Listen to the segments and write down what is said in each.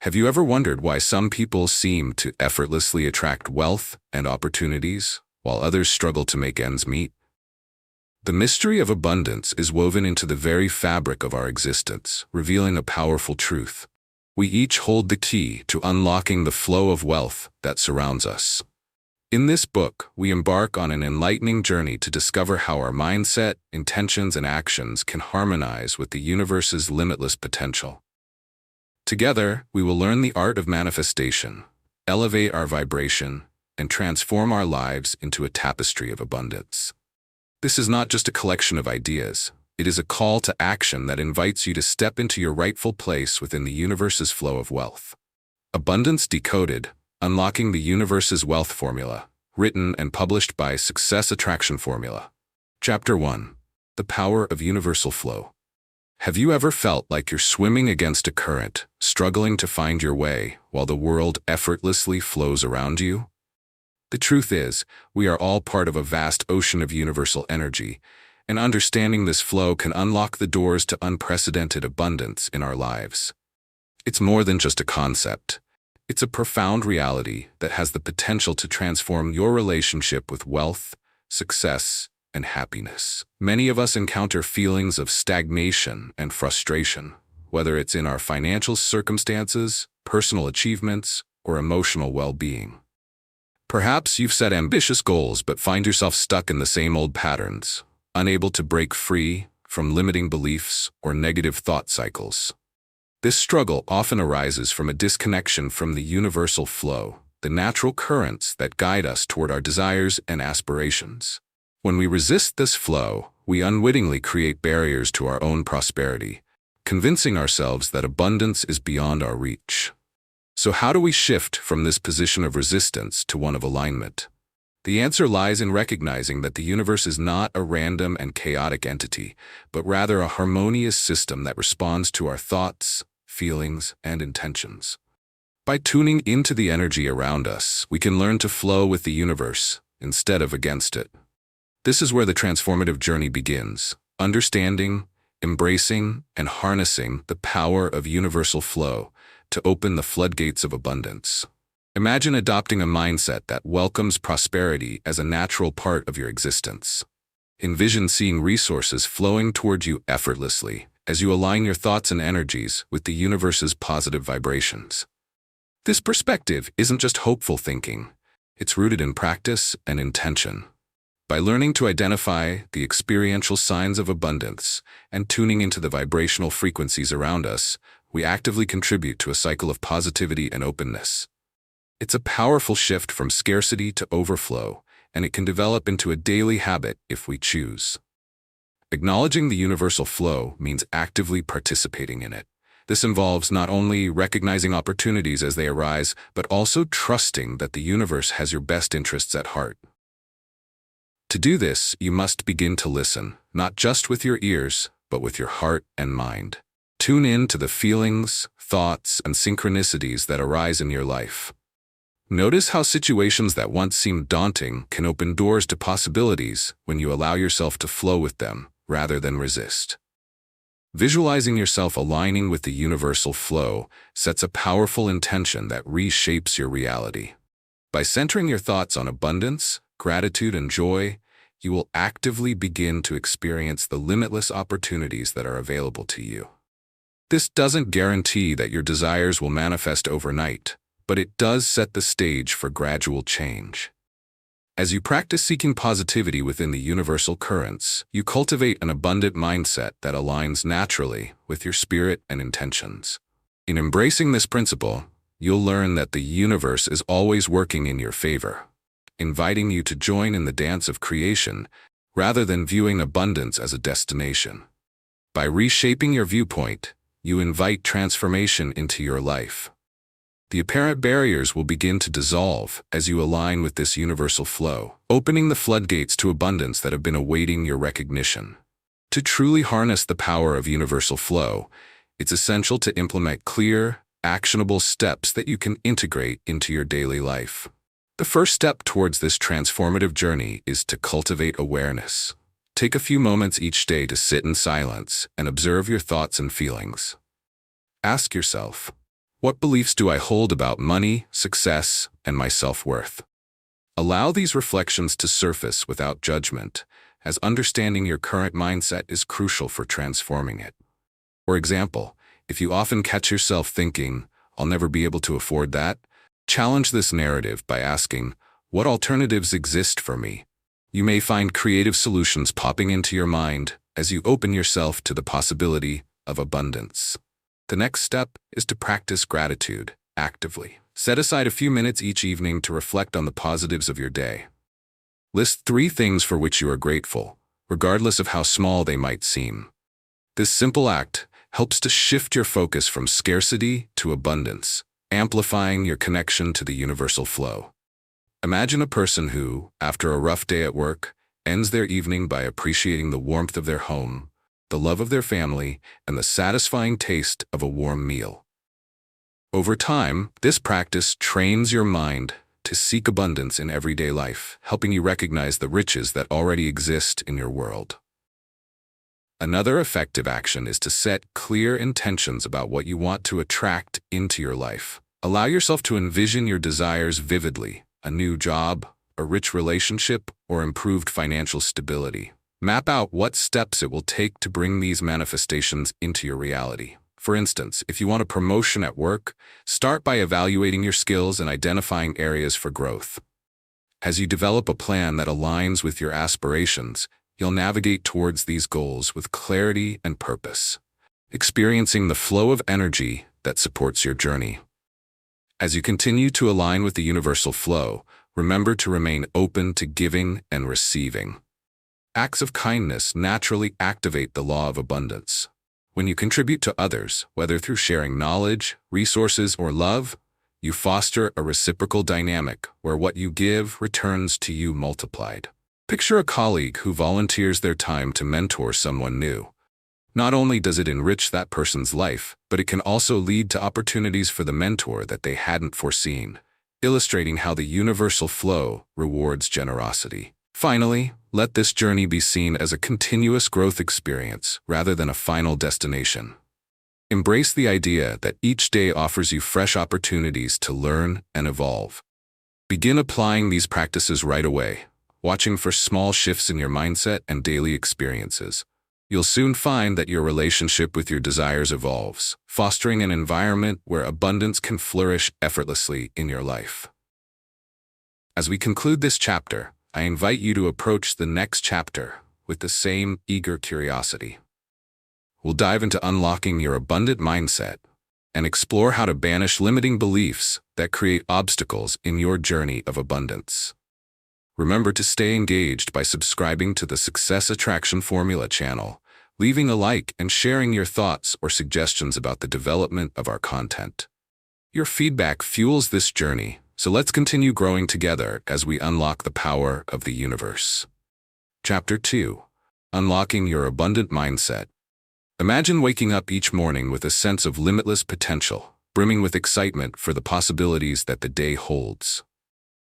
Have you ever wondered why some people seem to effortlessly attract wealth and opportunities, while others struggle to make ends meet? The mystery of abundance is woven into the very fabric of our existence, revealing a powerful truth. We each hold the key to unlocking the flow of wealth that surrounds us. In this book, we embark on an enlightening journey to discover how our mindset, intentions, and actions can harmonize with the universe's limitless potential. Together, we will learn the art of manifestation, elevate our vibration, and transform our lives into a tapestry of abundance. This is not just a collection of ideas. It is a call to action that invites you to step into your rightful place within the universe's flow of wealth. Abundance Decoded, Unlocking the Universe's Wealth Formula, written and published by Success Attraction Formula. Chapter 1. The Power of Universal Flow. Have you ever felt like you're swimming against a current, struggling to find your way while the world effortlessly flows around you? The truth is, we are all part of a vast ocean of universal energy, and understanding this flow can unlock the doors to unprecedented abundance in our lives. It's more than just a concept. It's a profound reality that has the potential to transform your relationship with wealth, success, and happiness. Many of us encounter feelings of stagnation and frustration, whether it's in our financial circumstances, personal achievements, or emotional well-being. Perhaps you've set ambitious goals but find yourself stuck in the same old patterns, unable to break free from limiting beliefs or negative thought cycles. This struggle often arises from a disconnection from the universal flow, the natural currents that guide us toward our desires and aspirations. When we resist this flow, we unwittingly create barriers to our own prosperity, convincing ourselves that abundance is beyond our reach. So how do we shift from this position of resistance to one of alignment? The answer lies in recognizing that the universe is not a random and chaotic entity, but rather a harmonious system that responds to our thoughts, feelings, and intentions. By tuning into the energy around us, we can learn to flow with the universe instead of against it. This is where the transformative journey begins, understanding, embracing, and harnessing the power of universal flow to open the floodgates of abundance. Imagine adopting a mindset that welcomes prosperity as a natural part of your existence. Envision seeing resources flowing toward you effortlessly as you align your thoughts and energies with the universe's positive vibrations. This perspective isn't just hopeful thinking, it's rooted in practice and intention. By learning to identify the experiential signs of abundance and tuning into the vibrational frequencies around us, we actively contribute to a cycle of positivity and openness. It's a powerful shift from scarcity to overflow, and it can develop into a daily habit if we choose. Acknowledging the universal flow means actively participating in it. This involves not only recognizing opportunities as they arise, but also trusting that the universe has your best interests at heart. To do this, you must begin to listen, not just with your ears, but with your heart and mind. Tune in to the feelings, thoughts, and synchronicities that arise in your life. Notice how situations that once seemed daunting can open doors to possibilities when you allow yourself to flow with them rather than resist. Visualizing yourself aligning with the universal flow sets a powerful intention that reshapes your reality. By centering your thoughts on abundance, gratitude, and joy, you will actively begin to experience the limitless opportunities that are available to you. This doesn't guarantee that your desires will manifest overnight, but it does set the stage for gradual change. As you practice seeking positivity within the universal currents, you cultivate an abundant mindset that aligns naturally with your spirit and intentions. In embracing this principle, you'll learn that the universe is always working in your favor, inviting you to join in the dance of creation rather than viewing abundance as a destination. By reshaping your viewpoint, you invite transformation into your life. The apparent barriers will begin to dissolve as you align with this universal flow, opening the floodgates to abundance that have been awaiting your recognition. To truly harness the power of universal flow, it's essential to implement clear, actionable steps that you can integrate into your daily life. The first step towards this transformative journey is to cultivate awareness. Take a few moments each day to sit in silence and observe your thoughts and feelings. Ask yourself, What beliefs do I hold about money, success, and my self-worth? Allow these reflections to surface without judgment, as understanding your current mindset is crucial for transforming it. For example, if you often catch yourself thinking, "I'll never be able to afford that," challenge this narrative by asking, "What alternatives exist for me?" You may find creative solutions popping into your mind as you open yourself to the possibility of abundance. The next step is to practice gratitude actively. Set aside a few minutes each evening to reflect on the positives of your day. List 3 things for which you are grateful, regardless of how small they might seem. This simple act helps to shift your focus from scarcity to abundance, amplifying your connection to the universal flow. Imagine a person who, after a rough day at work, ends their evening by appreciating the warmth of their home, the love of their family, and the satisfying taste of a warm meal. Over time, this practice trains your mind to seek abundance in everyday life, helping you recognize the riches that already exist in your world. Another effective action is to set clear intentions about what you want to attract into your life. Allow yourself to envision your desires vividly: a new job, a rich relationship, or improved financial stability. Map out what steps it will take to bring these manifestations into your reality. For instance, if you want a promotion at work, start by evaluating your skills and identifying areas for growth. As you develop a plan that aligns with your aspirations, you'll navigate towards these goals with clarity and purpose, experiencing the flow of energy that supports your journey. As you continue to align with the universal flow, remember to remain open to giving and receiving. Acts of kindness naturally activate the law of abundance. When you contribute to others, whether through sharing knowledge, resources, or love, you foster a reciprocal dynamic where what you give returns to you multiplied. Picture a colleague who volunteers their time to mentor someone new. Not only does it enrich that person's life, but it can also lead to opportunities for the mentor that they hadn't foreseen, illustrating how the universal flow rewards generosity. Finally, let this journey be seen as a continuous growth experience rather than a final destination. Embrace the idea that each day offers you fresh opportunities to learn and evolve. Begin applying these practices right away, watching for small shifts in your mindset and daily experiences. You'll soon find that your relationship with your desires evolves, fostering an environment where abundance can flourish effortlessly in your life. As we conclude this chapter, I invite you to approach the next chapter with the same eager curiosity. We'll dive into unlocking your abundant mindset and explore how to banish limiting beliefs that create obstacles in your journey of abundance. Remember to stay engaged by subscribing to the Success Attraction Formula channel, leaving a like, and sharing your thoughts or suggestions about the development of our content. Your feedback fuels this journey, so let's continue growing together as we unlock the power of the universe. Chapter 2. Unlocking Your Abundant Mindset. Imagine waking up each morning with a sense of limitless potential, brimming with excitement for the possibilities that the day holds.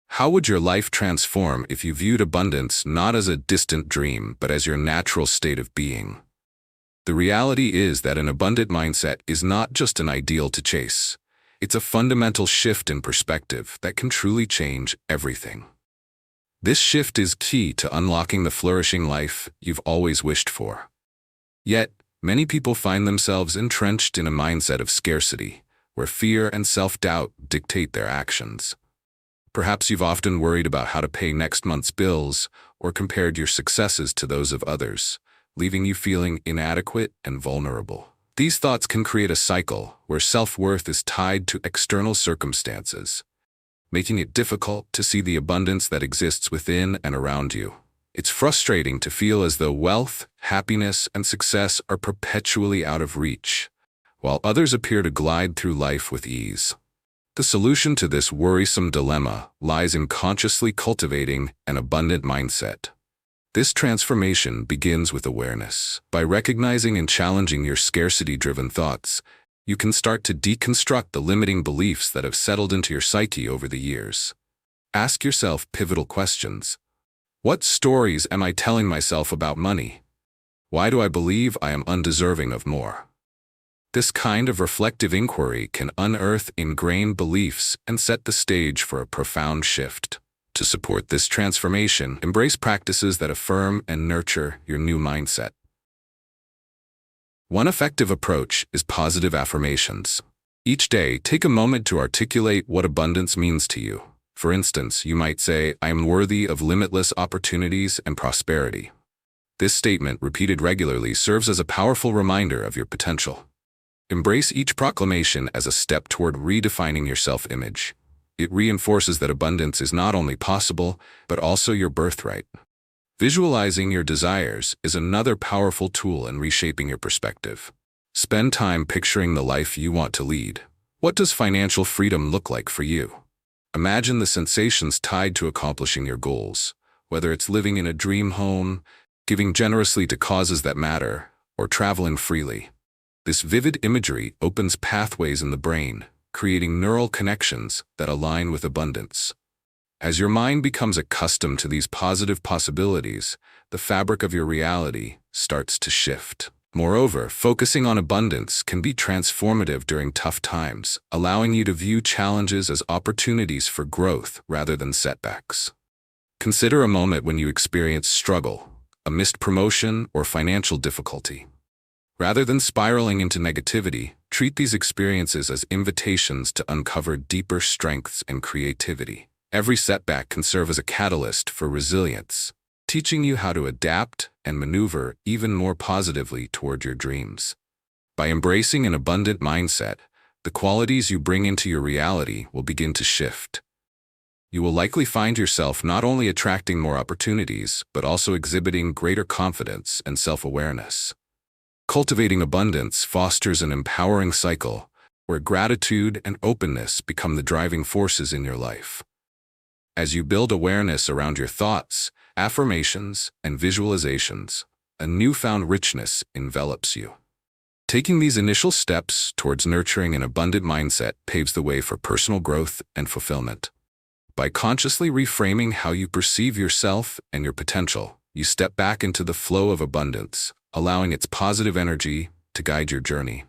How would your life transform if you viewed abundance not as a distant dream, but as your natural state of being? The reality is that an abundant mindset is not just an ideal to chase. It's a fundamental shift in perspective that can truly change everything. This shift is key to unlocking the flourishing life you've always wished for. Yet, many people find themselves entrenched in a mindset of scarcity, where fear and self-doubt dictate their actions. Perhaps you've often worried about how to pay next month's bills or compared your successes to those of others, leaving you feeling inadequate and vulnerable. These thoughts can create a cycle where self-worth is tied to external circumstances, making it difficult to see the abundance that exists within and around you. It's frustrating to feel as though wealth, happiness, and success are perpetually out of reach, while others appear to glide through life with ease. The solution to this worrisome dilemma lies in consciously cultivating an abundant mindset. This transformation begins with awareness. By recognizing and challenging your scarcity-driven thoughts, you can start to deconstruct the limiting beliefs that have settled into your psyche over the years. Ask yourself pivotal questions. What stories am I telling myself about money? Why do I believe I am undeserving of more? This kind of reflective inquiry can unearth ingrained beliefs and set the stage for a profound shift. To support this transformation, embrace practices that affirm and nurture your new mindset. One effective approach is positive affirmations. Each day, take a moment to articulate what abundance means to you. For instance, you might say, "I am worthy of limitless opportunities and prosperity." This statement, repeated regularly, serves as a powerful reminder of your potential. Embrace each proclamation as a step toward redefining your self-image. It reinforces that abundance is not only possible, but also your birthright. Visualizing your desires is another powerful tool in reshaping your perspective. Spend time picturing the life you want to lead. What does financial freedom look like for you? Imagine the sensations tied to accomplishing your goals, whether it's living in a dream home, giving generously to causes that matter, or traveling freely. This vivid imagery opens pathways in the brain, creating neural connections that align with abundance. As your mind becomes accustomed to these positive possibilities, the fabric of your reality starts to shift. Moreover, focusing on abundance can be transformative during tough times, allowing you to view challenges as opportunities for growth rather than setbacks. Consider a moment when you experienced struggle, a missed promotion, or financial difficulty. Rather than spiraling into negativity, treat these experiences as invitations to uncover deeper strengths and creativity. Every setback can serve as a catalyst for resilience, teaching you how to adapt and maneuver even more positively toward your dreams. By embracing an abundant mindset, the qualities you bring into your reality will begin to shift. You will likely find yourself not only attracting more opportunities, but also exhibiting greater confidence and self-awareness. Cultivating abundance fosters an empowering cycle where gratitude and openness become the driving forces in your life. As you build awareness around your thoughts, affirmations, and visualizations, a newfound richness envelops you. Taking these initial steps towards nurturing an abundant mindset paves the way for personal growth and fulfillment. By consciously reframing how you perceive yourself and your potential, you step back into the flow of abundance, allowing its positive energy to guide your journey.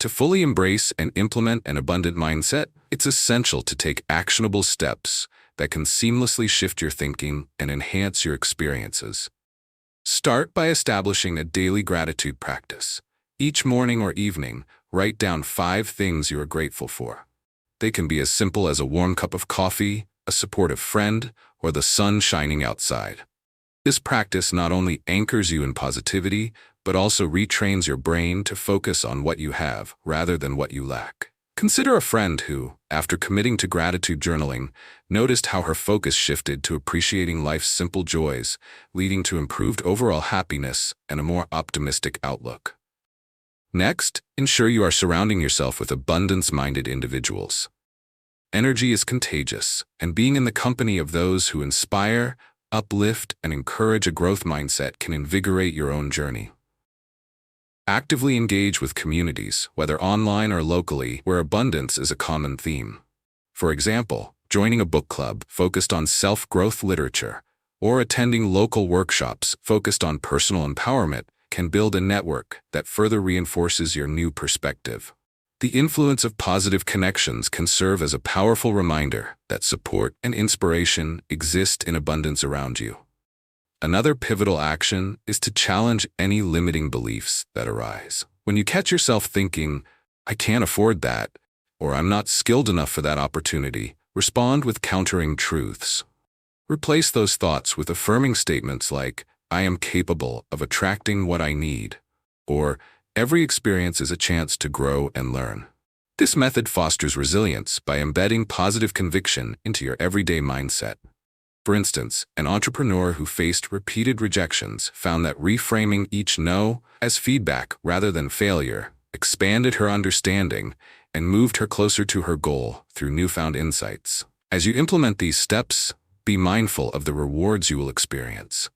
To fully embrace and implement an abundant mindset, it's essential to take actionable steps that can seamlessly shift your thinking and enhance your experiences. Start by establishing a daily gratitude practice. Each morning or evening, write down 5 things you are grateful for. They can be as simple as a warm cup of coffee, a supportive friend, or the sun shining outside. This practice not only anchors you in positivity, but also retrains your brain to focus on what you have rather than what you lack. Consider a friend who, after committing to gratitude journaling, noticed how her focus shifted to appreciating life's simple joys, leading to improved overall happiness and a more optimistic outlook. Next, ensure you are surrounding yourself with abundance-minded individuals. Energy is contagious, and being in the company of those who inspire, uplift, and encourage a growth mindset can invigorate your own journey. Actively engage with communities, whether online or locally, where abundance is a common theme. For example, joining a book club focused on self-growth literature or attending local workshops focused on personal empowerment can build a network that further reinforces your new perspective. The influence of positive connections can serve as a powerful reminder that support and inspiration exist in abundance around you. Another pivotal action is to challenge any limiting beliefs that arise. When you catch yourself thinking, "I can't afford that," or "I'm not skilled enough for that opportunity," respond with countering truths. Replace those thoughts with affirming statements like, "I am capable of attracting what I need," or "Every experience is a chance to grow and learn." This method fosters resilience by embedding positive conviction into your everyday mindset. For instance, an entrepreneur who faced repeated rejections found that reframing each no as feedback rather than failure expanded her understanding and moved her closer to her goal through newfound insights. As you implement these steps, be mindful of the rewards you will experience.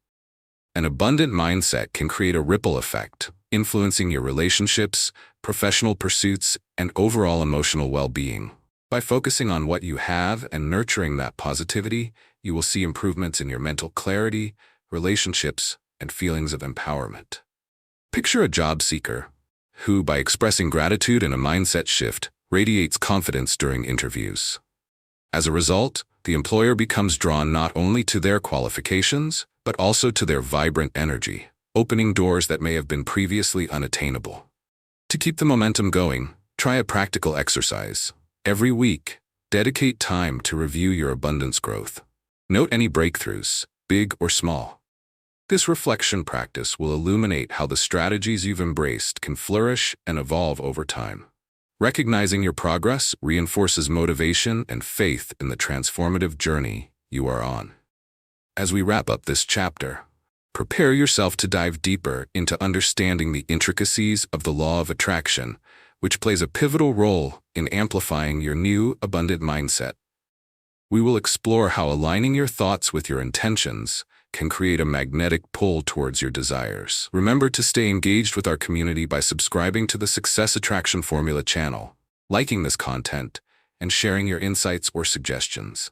An abundant mindset can create a ripple effect, influencing your relationships, professional pursuits, and overall emotional well-being. By focusing on what you have and nurturing that positivity, you will see improvements in your mental clarity, relationships, and feelings of empowerment. Picture a job seeker who, by expressing gratitude and a mindset shift, radiates confidence during interviews. As a result, the employer becomes drawn not only to their qualifications, but also to their vibrant energy, opening doors that may have been previously unattainable. To keep the momentum going, try a practical exercise. Every week, dedicate time to review your abundance growth. Note any breakthroughs, big or small. This reflection practice will illuminate how the strategies you've embraced can flourish and evolve over time. Recognizing your progress reinforces motivation and faith in the transformative journey you are on. As we wrap up this chapter, prepare yourself to dive deeper into understanding the intricacies of the law of attraction, which plays a pivotal role in amplifying your new, abundant mindset. We will explore how aligning your thoughts with your intentions can create a magnetic pull towards your desires. Remember to stay engaged with our community by subscribing to the Success Attraction Formula channel, liking this content, and sharing your insights or suggestions.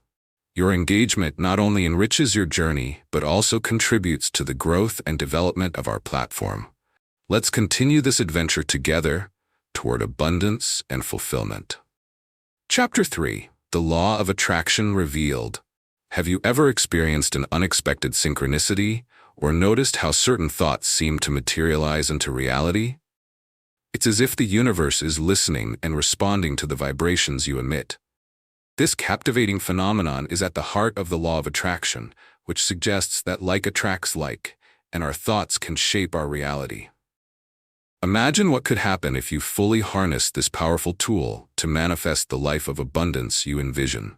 Your engagement not only enriches your journey, but also contributes to the growth and development of our platform. Let's continue this adventure together toward abundance and fulfillment. Chapter 3: The Law of Attraction Revealed. Have you ever experienced an unexpected synchronicity or noticed how certain thoughts seem to materialize into reality? It's as if the universe is listening and responding to the vibrations you emit. This captivating phenomenon is at the heart of the law of attraction, which suggests that like attracts like, and our thoughts can shape our reality. Imagine what could happen if you fully harnessed this powerful tool to manifest the life of abundance you envision.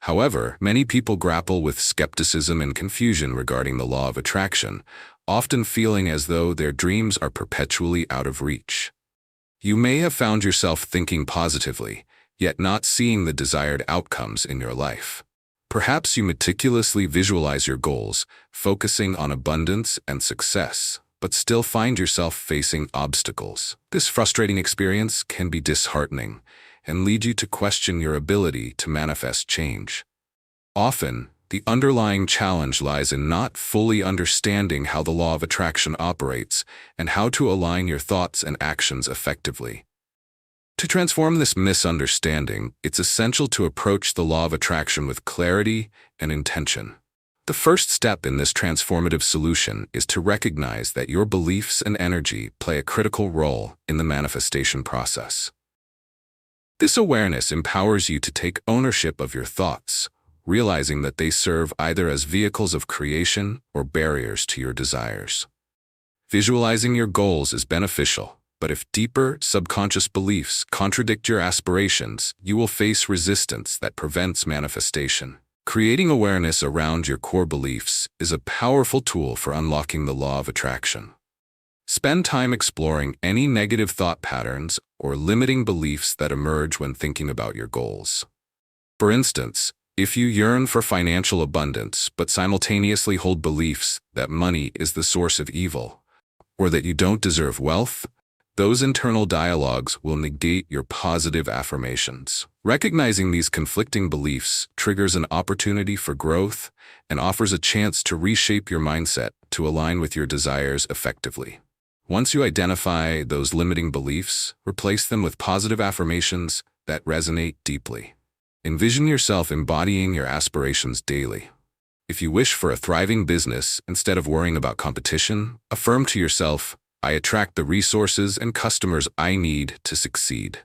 However, many people grapple with skepticism and confusion regarding the law of attraction, often feeling as though their dreams are perpetually out of reach. You may have found yourself thinking positively, yet not seeing the desired outcomes in your life. Perhaps you meticulously visualize your goals, focusing on abundance and success, but still find yourself facing obstacles. This frustrating experience can be disheartening and lead you to question your ability to manifest change. Often, the underlying challenge lies in not fully understanding how the law of attraction operates and how to align your thoughts and actions effectively. To transform this misunderstanding, it's essential to approach the law of attraction with clarity and intention. The first step in this transformative solution is to recognize that your beliefs and energy play a critical role in the manifestation process. This awareness empowers you to take ownership of your thoughts, realizing that they serve either as vehicles of creation or barriers to your desires. Visualizing your goals is beneficial, but if deeper, subconscious beliefs contradict your aspirations, you will face resistance that prevents manifestation. Creating awareness around your core beliefs is a powerful tool for unlocking the law of attraction. Spend time exploring any negative thought patterns or limiting beliefs that emerge when thinking about your goals. For instance, if you yearn for financial abundance but simultaneously hold beliefs that money is the source of evil, or that you don't deserve wealth, those internal dialogues will negate your positive affirmations. Recognizing these conflicting beliefs triggers an opportunity for growth and offers a chance to reshape your mindset to align with your desires effectively. Once you identify those limiting beliefs, replace them with positive affirmations that resonate deeply. Envision yourself embodying your aspirations daily. If you wish for a thriving business instead of worrying about competition, affirm to yourself, "I attract the resources and customers I need to succeed."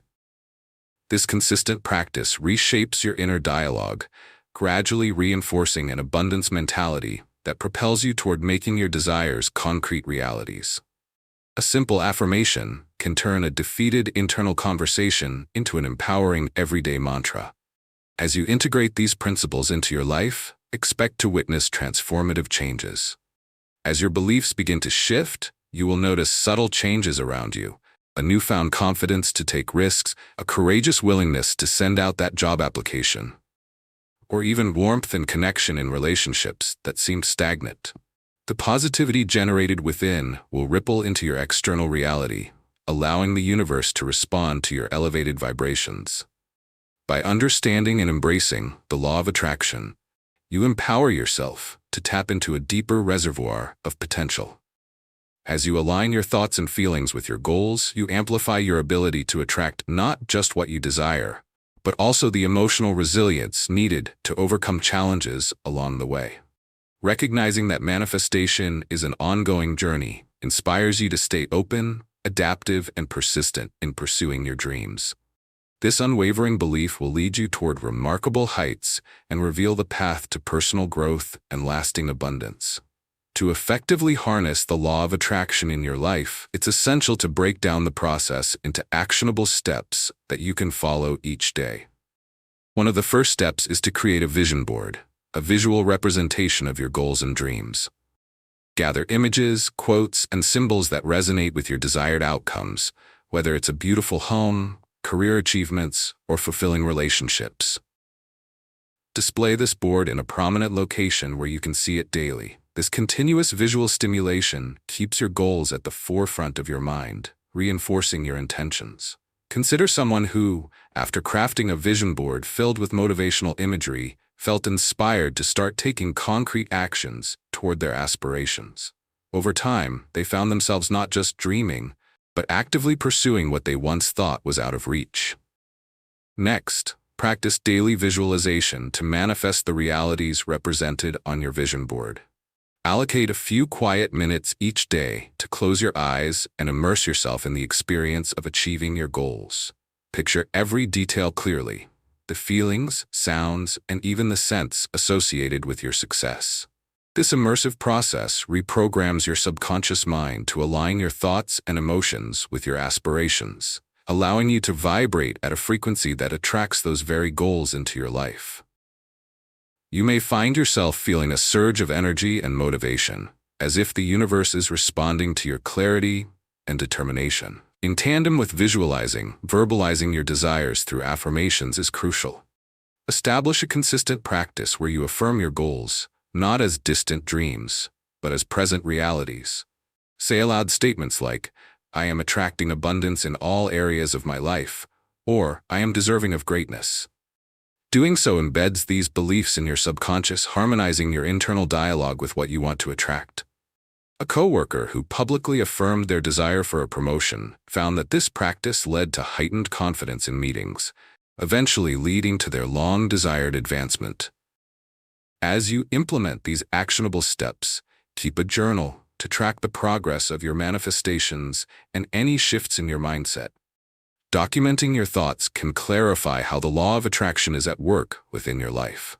This consistent practice reshapes your inner dialogue, gradually reinforcing an abundance mentality that propels you toward making your desires concrete realities. A simple affirmation can turn a defeated internal conversation into an empowering everyday mantra. As you integrate these principles into your life, expect to witness transformative changes. As your beliefs begin to shift, you will notice subtle changes around you, a newfound confidence to take risks, a courageous willingness to send out that job application, or even warmth and connection in relationships that seemed stagnant. The positivity generated within will ripple into your external reality, allowing the universe to respond to your elevated vibrations. By understanding and embracing the law of attraction, you empower yourself to tap into a deeper reservoir of potential. As you align your thoughts and feelings with your goals, you amplify your ability to attract not just what you desire, but also the emotional resilience needed to overcome challenges along the way. Recognizing that manifestation is an ongoing journey inspires you to stay open, adaptive, and persistent in pursuing your dreams. This unwavering belief will lead you toward remarkable heights and reveal the path to personal growth and lasting abundance. To effectively harness the law of attraction in your life, it's essential to break down the process into actionable steps that you can follow each day. One of the first steps is to create a vision board, a visual representation of your goals and dreams. Gather images, quotes, and symbols that resonate with your desired outcomes, whether it's a beautiful home, career achievements, or fulfilling relationships. Display this board in a prominent location where you can see it daily. This continuous visual stimulation keeps your goals at the forefront of your mind, reinforcing your intentions. Consider someone who, after crafting a vision board filled with motivational imagery, felt inspired to start taking concrete actions toward their aspirations. Over time, they found themselves not just dreaming, but actively pursuing what they once thought was out of reach. Next, practice daily visualization to manifest the realities represented on your vision board. Allocate a few quiet minutes each day to close your eyes and immerse yourself in the experience of achieving your goals. Picture every detail clearly, the feelings, sounds, and even the scents associated with your success. This immersive process reprograms your subconscious mind to align your thoughts and emotions with your aspirations, allowing you to vibrate at a frequency that attracts those very goals into your life. You may find yourself feeling a surge of energy and motivation, as if the universe is responding to your clarity and determination. In tandem with visualizing, verbalizing your desires through affirmations is crucial. Establish a consistent practice where you affirm your goals, not as distant dreams, but as present realities. Say aloud statements like, "I am attracting abundance in all areas of my life," or "I am deserving of greatness." Doing so embeds these beliefs in your subconscious, harmonizing your internal dialogue with what you want to attract. A coworker who publicly affirmed their desire for a promotion found that this practice led to heightened confidence in meetings, eventually leading to their long-desired advancement. As you implement these actionable steps, keep a journal to track the progress of your manifestations and any shifts in your mindset. Documenting your thoughts can clarify how the law of attraction is at work within your life.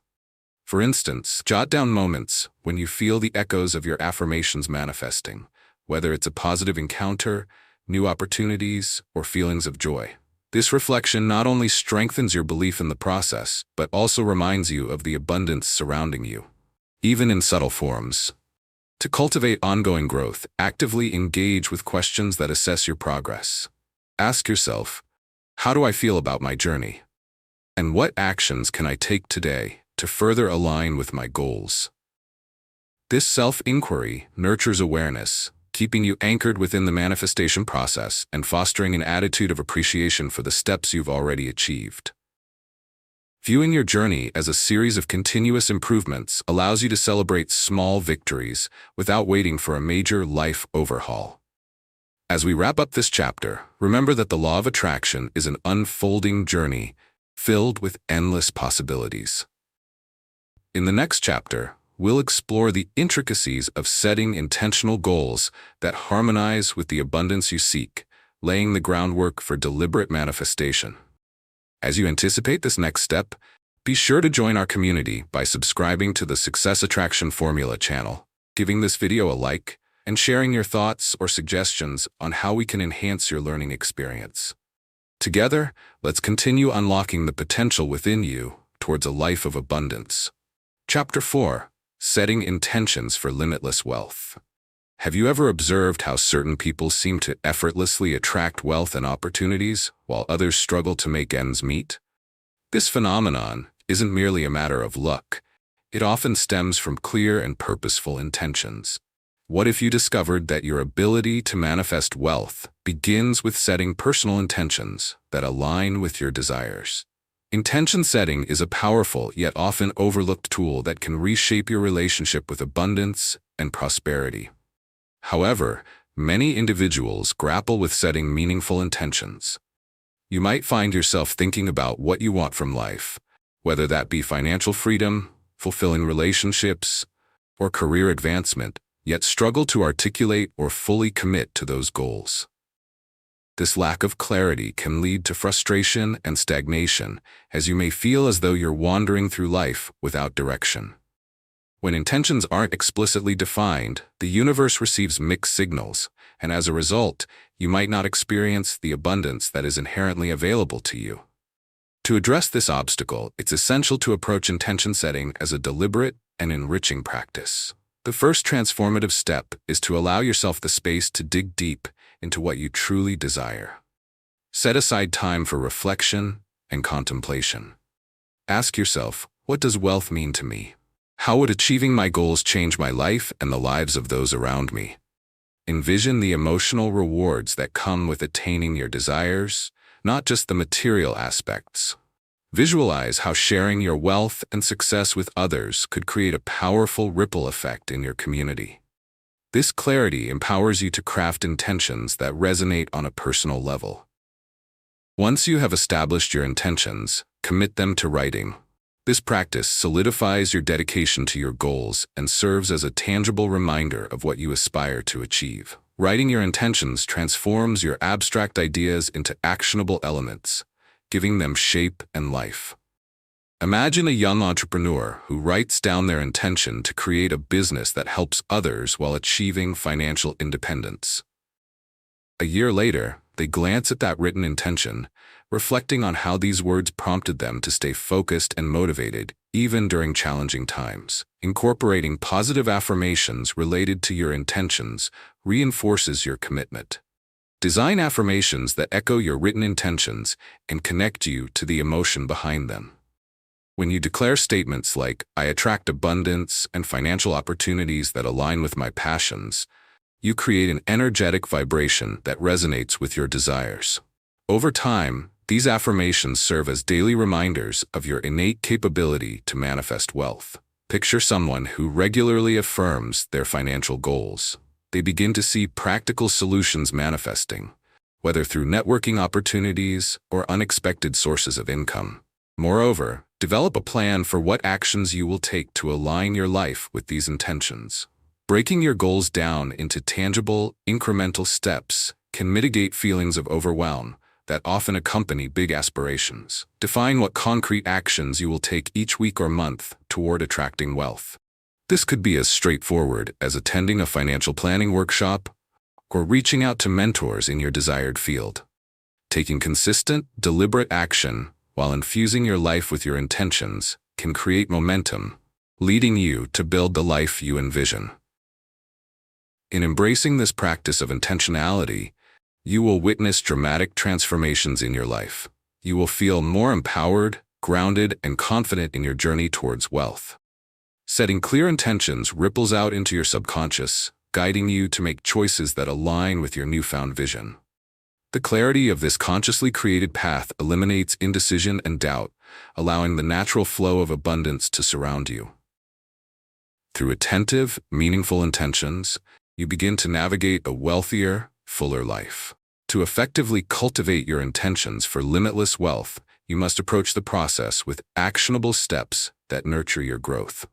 For instance, jot down moments when you feel the echoes of your affirmations manifesting, whether it's a positive encounter, new opportunities, or feelings of joy. This reflection not only strengthens your belief in the process, but also reminds you of the abundance surrounding you, even in subtle forms. To cultivate ongoing growth, actively engage with questions that assess your progress. Ask yourself, how do I feel about my journey? And what actions can I take today to further align with my goals? This self-inquiry nurtures awareness, keeping you anchored within the manifestation process and fostering an attitude of appreciation for the steps you've already achieved. Viewing your journey as a series of continuous improvements allows you to celebrate small victories without waiting for a major life overhaul. As we wrap up this chapter, remember that the law of attraction is an unfolding journey filled with endless possibilities. In the next chapter, we'll explore the intricacies of setting intentional goals that harmonize with the abundance you seek, laying the groundwork for deliberate manifestation. As you anticipate this next step, be sure to join our community by subscribing to the Success Attraction Formula channel, giving this video a like, and sharing your thoughts or suggestions on how we can enhance your learning experience. Together, let's continue unlocking the potential within you towards a life of abundance. Chapter 4. Setting Intentions for Limitless Wealth. Have you ever observed how certain people seem to effortlessly attract wealth and opportunities, while others struggle to make ends meet? This phenomenon isn't merely a matter of luck. It often stems from clear and purposeful intentions. What if you discovered that your ability to manifest wealth begins with setting personal intentions that align with your desires? Intention setting is a powerful yet often overlooked tool that can reshape your relationship with abundance and prosperity. However, Many individuals grapple with setting meaningful intentions. You might find yourself thinking about what you want from life, whether that be financial freedom, fulfilling relationships, or career advancement, yet struggle to articulate or fully commit to those goals. This lack of clarity can lead to frustration and stagnation, as you may feel as though you're wandering through life without direction. When intentions aren't explicitly defined, the universe receives mixed signals, and as a result, you might not experience the abundance that is inherently available to you. To address this obstacle, it's essential to approach intention setting as a deliberate and enriching practice. The first transformative step is to allow yourself the space to dig deep into what you truly desire. Set aside time for reflection and contemplation. Ask yourself, what does wealth mean to me? How would achieving my goals change my life and the lives of those around me? Envision the emotional rewards that come with attaining your desires, not just the material aspects. Visualize how sharing your wealth and success with others could create a powerful ripple effect in your community. This clarity empowers you to craft intentions that resonate on a personal level. Once you have established your intentions, commit them to writing. This practice solidifies your dedication to your goals and serves as a tangible reminder of what you aspire to achieve. Writing your intentions transforms your abstract ideas into actionable elements, giving them shape and life. Imagine a young entrepreneur who writes down their intention to create a business that helps others while achieving financial independence. A year later, they glance at that written intention, reflecting on how these words prompted them to stay focused and motivated, even during challenging times. Incorporating positive affirmations related to your intentions reinforces your commitment. Design affirmations that echo your written intentions and connect you to the emotion behind them. When you declare statements like, "I attract abundance and financial opportunities that align with my passions," you create an energetic vibration that resonates with your desires. Over time, these affirmations serve as daily reminders of your innate capability to manifest wealth. Picture someone who regularly affirms their financial goals. They begin to see practical solutions manifesting, whether through networking opportunities or unexpected sources of income. Moreover, develop a plan for what actions you will take to align your life with these intentions. Breaking your goals down into tangible, incremental steps can mitigate feelings of overwhelm that often accompany big aspirations. Define what concrete actions you will take each week or month toward attracting wealth. This could be as straightforward as attending a financial planning workshop or reaching out to mentors in your desired field. Taking consistent, deliberate action while infusing your life with your intentions can create momentum, leading you to build the life you envision. In embracing this practice of intentionality, you will witness dramatic transformations in your life. You will feel more empowered, grounded, and confident in your journey towards wealth. Setting clear intentions ripples out into your subconscious, guiding you to make choices that align with your newfound vision. The clarity of this consciously created path eliminates indecision and doubt, allowing the natural flow of abundance to surround you. Through attentive, meaningful intentions, you begin to navigate a wealthier, fuller life. To effectively cultivate your intentions for limitless wealth, you must approach the process with actionable steps that nurture your growth.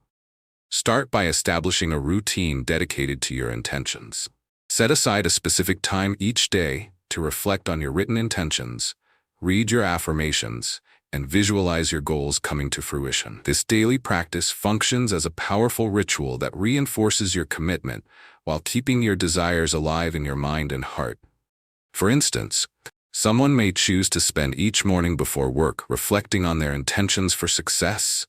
Start by establishing a routine dedicated to your intentions. Set aside a specific time each day to reflect on your written intentions, read your affirmations, and visualize your goals coming to fruition. This daily practice functions as a powerful ritual that reinforces your commitment while keeping your desires alive in your mind and heart. For instance, someone may choose to spend each morning before work reflecting on their intentions for success,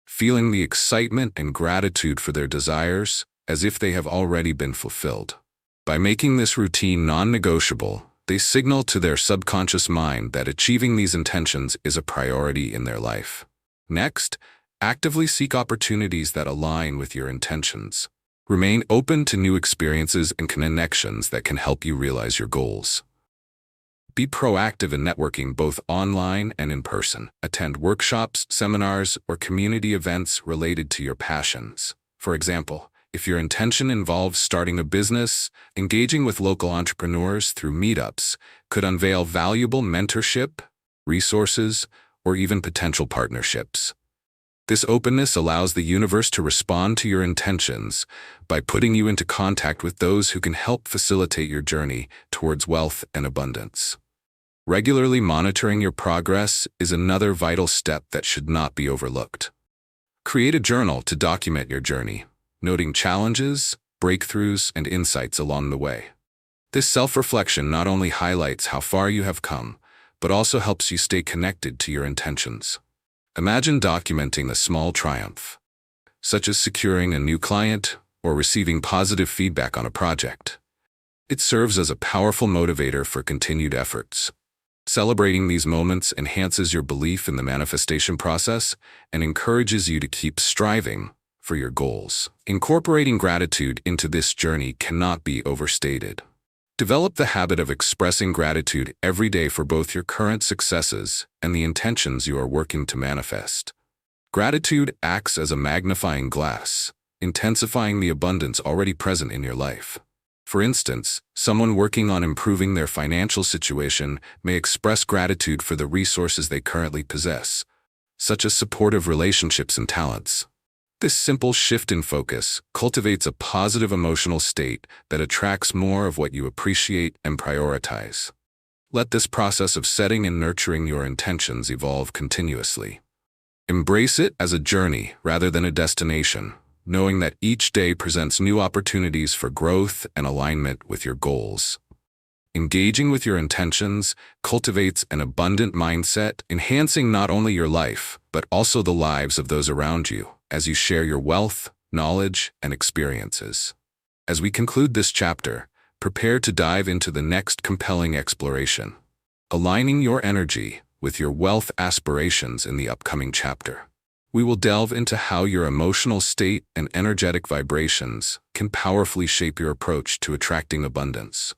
feeling the excitement and gratitude for their desires as if they have already been fulfilled. By making this routine non-negotiable, they signal to their subconscious mind that achieving these intentions is a priority in their life. Next, actively seek opportunities that align with your intentions. Remain open to new experiences and connections that can help you realize your goals. Be proactive in networking both online and in person. Attend workshops, seminars, or community events related to your passions. For example, If your intention involves starting a business, engaging with local entrepreneurs through meetups could unveil valuable mentorship, resources, or even potential partnerships. This openness allows the universe to respond to your intentions by putting you into contact with those who can help facilitate your journey towards wealth and abundance. Regularly monitoring your progress is another vital step that should not be overlooked. Create a journal to document your journey, noting challenges, breakthroughs, and insights along the way. This self-reflection not only highlights how far you have come, but also helps you stay connected to your intentions. Imagine documenting a small triumph, such as securing a new client or receiving positive feedback on a project. It serves as a powerful motivator for continued efforts. Celebrating these moments enhances your belief in the manifestation process and encourages you to keep striving for your goals. Incorporating gratitude into this journey cannot be overstated. Develop the habit of expressing gratitude every day for both your current successes and the intentions you are working to manifest. Gratitude acts as a magnifying glass, intensifying the abundance already present in your life. For instance, someone working on improving their financial situation may express gratitude for the resources they currently possess, such as supportive relationships and talents. This simple shift in focus cultivates a positive emotional state that attracts more of what you appreciate and prioritize. Let this process of setting and nurturing your intentions evolve continuously. Embrace it as a journey rather than a destination, knowing that each day presents new opportunities for growth and alignment with your goals. Engaging with your intentions cultivates an abundant mindset, enhancing not only your life, but also the lives of those around you as you share your wealth, knowledge, and experiences. As we conclude this chapter, prepare to dive into the next compelling exploration, aligning your energy with your wealth aspirations in the upcoming chapter. We will delve into how your emotional state and energetic vibrations can powerfully shape your approach to attracting abundance.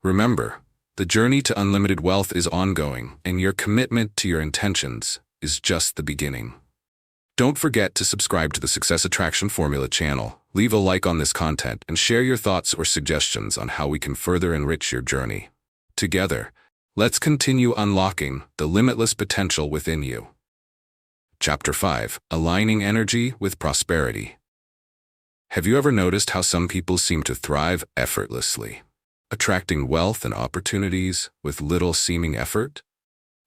Remember, the journey to unlimited wealth is ongoing, and your commitment to your intentions is just the beginning. Don't forget to subscribe to the Success Attraction Formula channel, leave a like on this content, and share your thoughts or suggestions on how we can further enrich your journey. Together, let's continue unlocking the limitless potential within you. Chapter 5. Aligning Energy with Prosperity. Have you ever noticed how some people seem to thrive effortlessly, attracting wealth and opportunities with little seeming effort?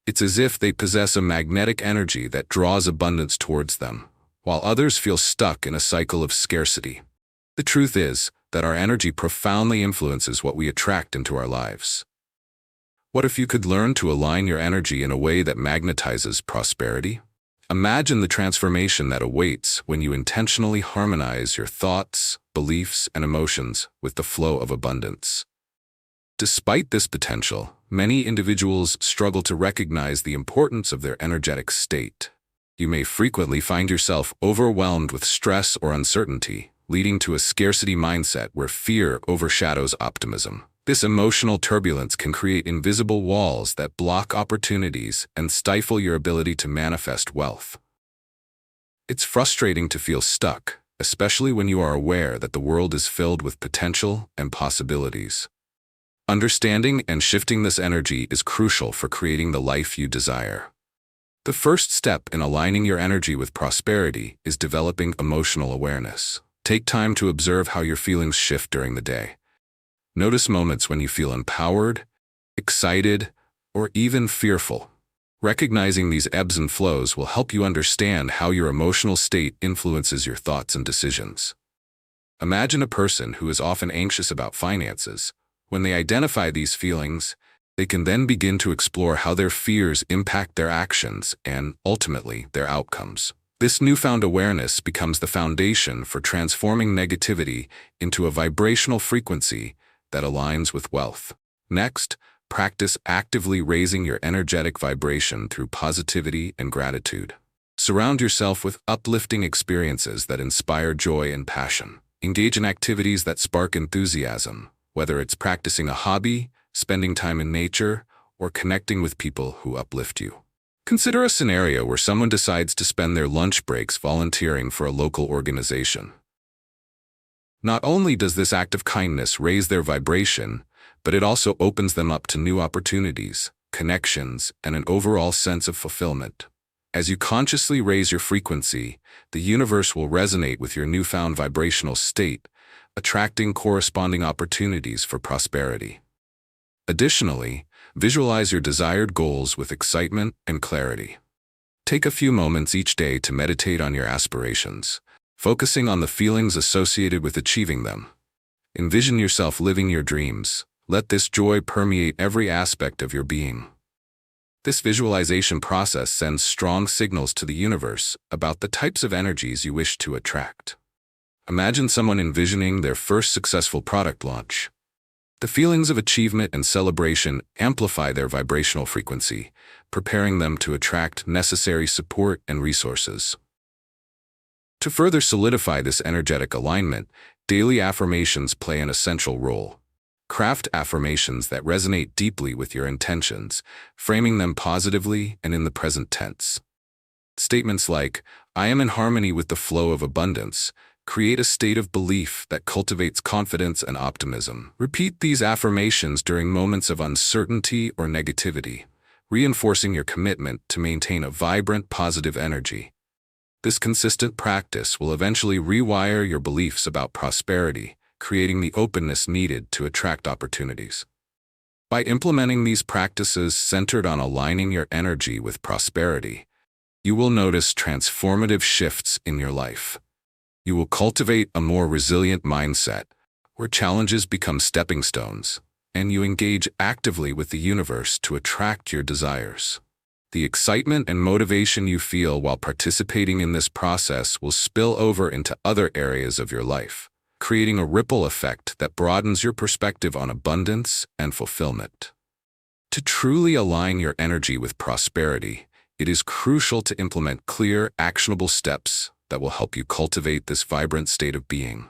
It's as if they possess a magnetic energy that draws abundance towards them, while others feel stuck in a cycle of scarcity. The truth is that our energy profoundly influences what we attract into our lives. What if you could learn to align your energy in a way that magnetizes prosperity? Imagine the transformation that awaits when you intentionally harmonize your thoughts, beliefs, and emotions with the flow of abundance. Despite this potential, many individuals struggle to recognize the importance of their energetic state. You may frequently find yourself overwhelmed with stress or uncertainty, leading to a scarcity mindset where fear overshadows optimism. This emotional turbulence can create invisible walls that block opportunities and stifle your ability to manifest wealth. It's frustrating to feel stuck, especially when you are aware that the world is filled with potential and possibilities. Understanding and shifting this energy is crucial for creating the life you desire. The first step in aligning your energy with prosperity is developing emotional awareness. Take time to observe how your feelings shift during the day. Notice moments when you feel empowered, excited, or even fearful. Recognizing these ebbs and flows will help you understand how your emotional state influences your thoughts and decisions. Imagine a person who is often anxious about finances. When they identify these feelings, they can then begin to explore how their fears impact their actions and, ultimately, their outcomes. This newfound awareness becomes the foundation for transforming negativity into a vibrational frequency that aligns with wealth. Next, practice actively raising your energetic vibration through positivity and gratitude. Surround yourself with uplifting experiences that inspire joy and passion. Engage in activities that spark enthusiasm, whether it's practicing a hobby, spending time in nature, or connecting with people who uplift you. Consider a scenario where someone decides to spend their lunch breaks volunteering for a local organization. Not only does this act of kindness raise their vibration, but it also opens them up to new opportunities, connections, and an overall sense of fulfillment. As you consciously raise your frequency, the universe will resonate with your newfound vibrational state, attracting corresponding opportunities for prosperity. Additionally, visualize your desired goals with excitement and clarity. Take a few moments each day to meditate on your aspirations, focusing on the feelings associated with achieving them. Envision yourself living your dreams. Let this joy permeate every aspect of your being. This visualization process sends strong signals to the universe about the types of energies you wish to attract. Imagine someone envisioning their first successful product launch. The feelings of achievement and celebration amplify their vibrational frequency, preparing them to attract necessary support and resources. To further solidify this energetic alignment, daily affirmations play an essential role. Craft affirmations that resonate deeply with your intentions, framing them positively and in the present tense. Statements like, "I am in harmony with the flow of abundance," create a state of belief that cultivates confidence and optimism. Repeat these affirmations during moments of uncertainty or negativity, reinforcing your commitment to maintain a vibrant, positive energy. This consistent practice will eventually rewire your beliefs about prosperity, creating the openness needed to attract opportunities. By implementing these practices centered on aligning your energy with prosperity, you will notice transformative shifts in your life. You will cultivate a more resilient mindset, where challenges become stepping stones, and you engage actively with the universe to attract your desires. The excitement and motivation you feel while participating in this process will spill over into other areas of your life, creating a ripple effect that broadens your perspective on abundance and fulfillment. To truly align your energy with prosperity, it is crucial to implement clear, actionable steps that will help you cultivate this vibrant state of being.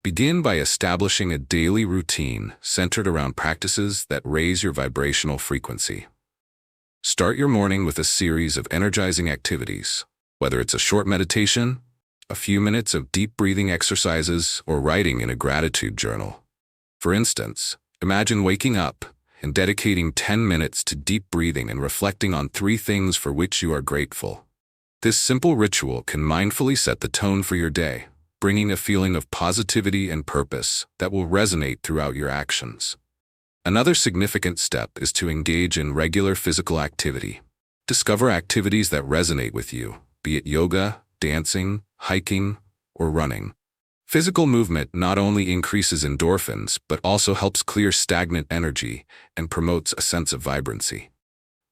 Begin by establishing a daily routine centered around practices that raise your vibrational frequency. Start your morning with a series of energizing activities, whether it's a short meditation, a few minutes of deep breathing exercises, or writing in a gratitude journal. For instance, imagine waking up and dedicating 10 minutes to deep breathing and reflecting on 3 things for which you are grateful. This simple ritual can mindfully set the tone for your day, bringing a feeling of positivity and purpose that will resonate throughout your actions. Another significant step is to engage in regular physical activity. Discover activities that resonate with you, be it yoga, dancing, hiking, or running. Physical movement not only increases endorphins, but also helps clear stagnant energy and promotes a sense of vibrancy.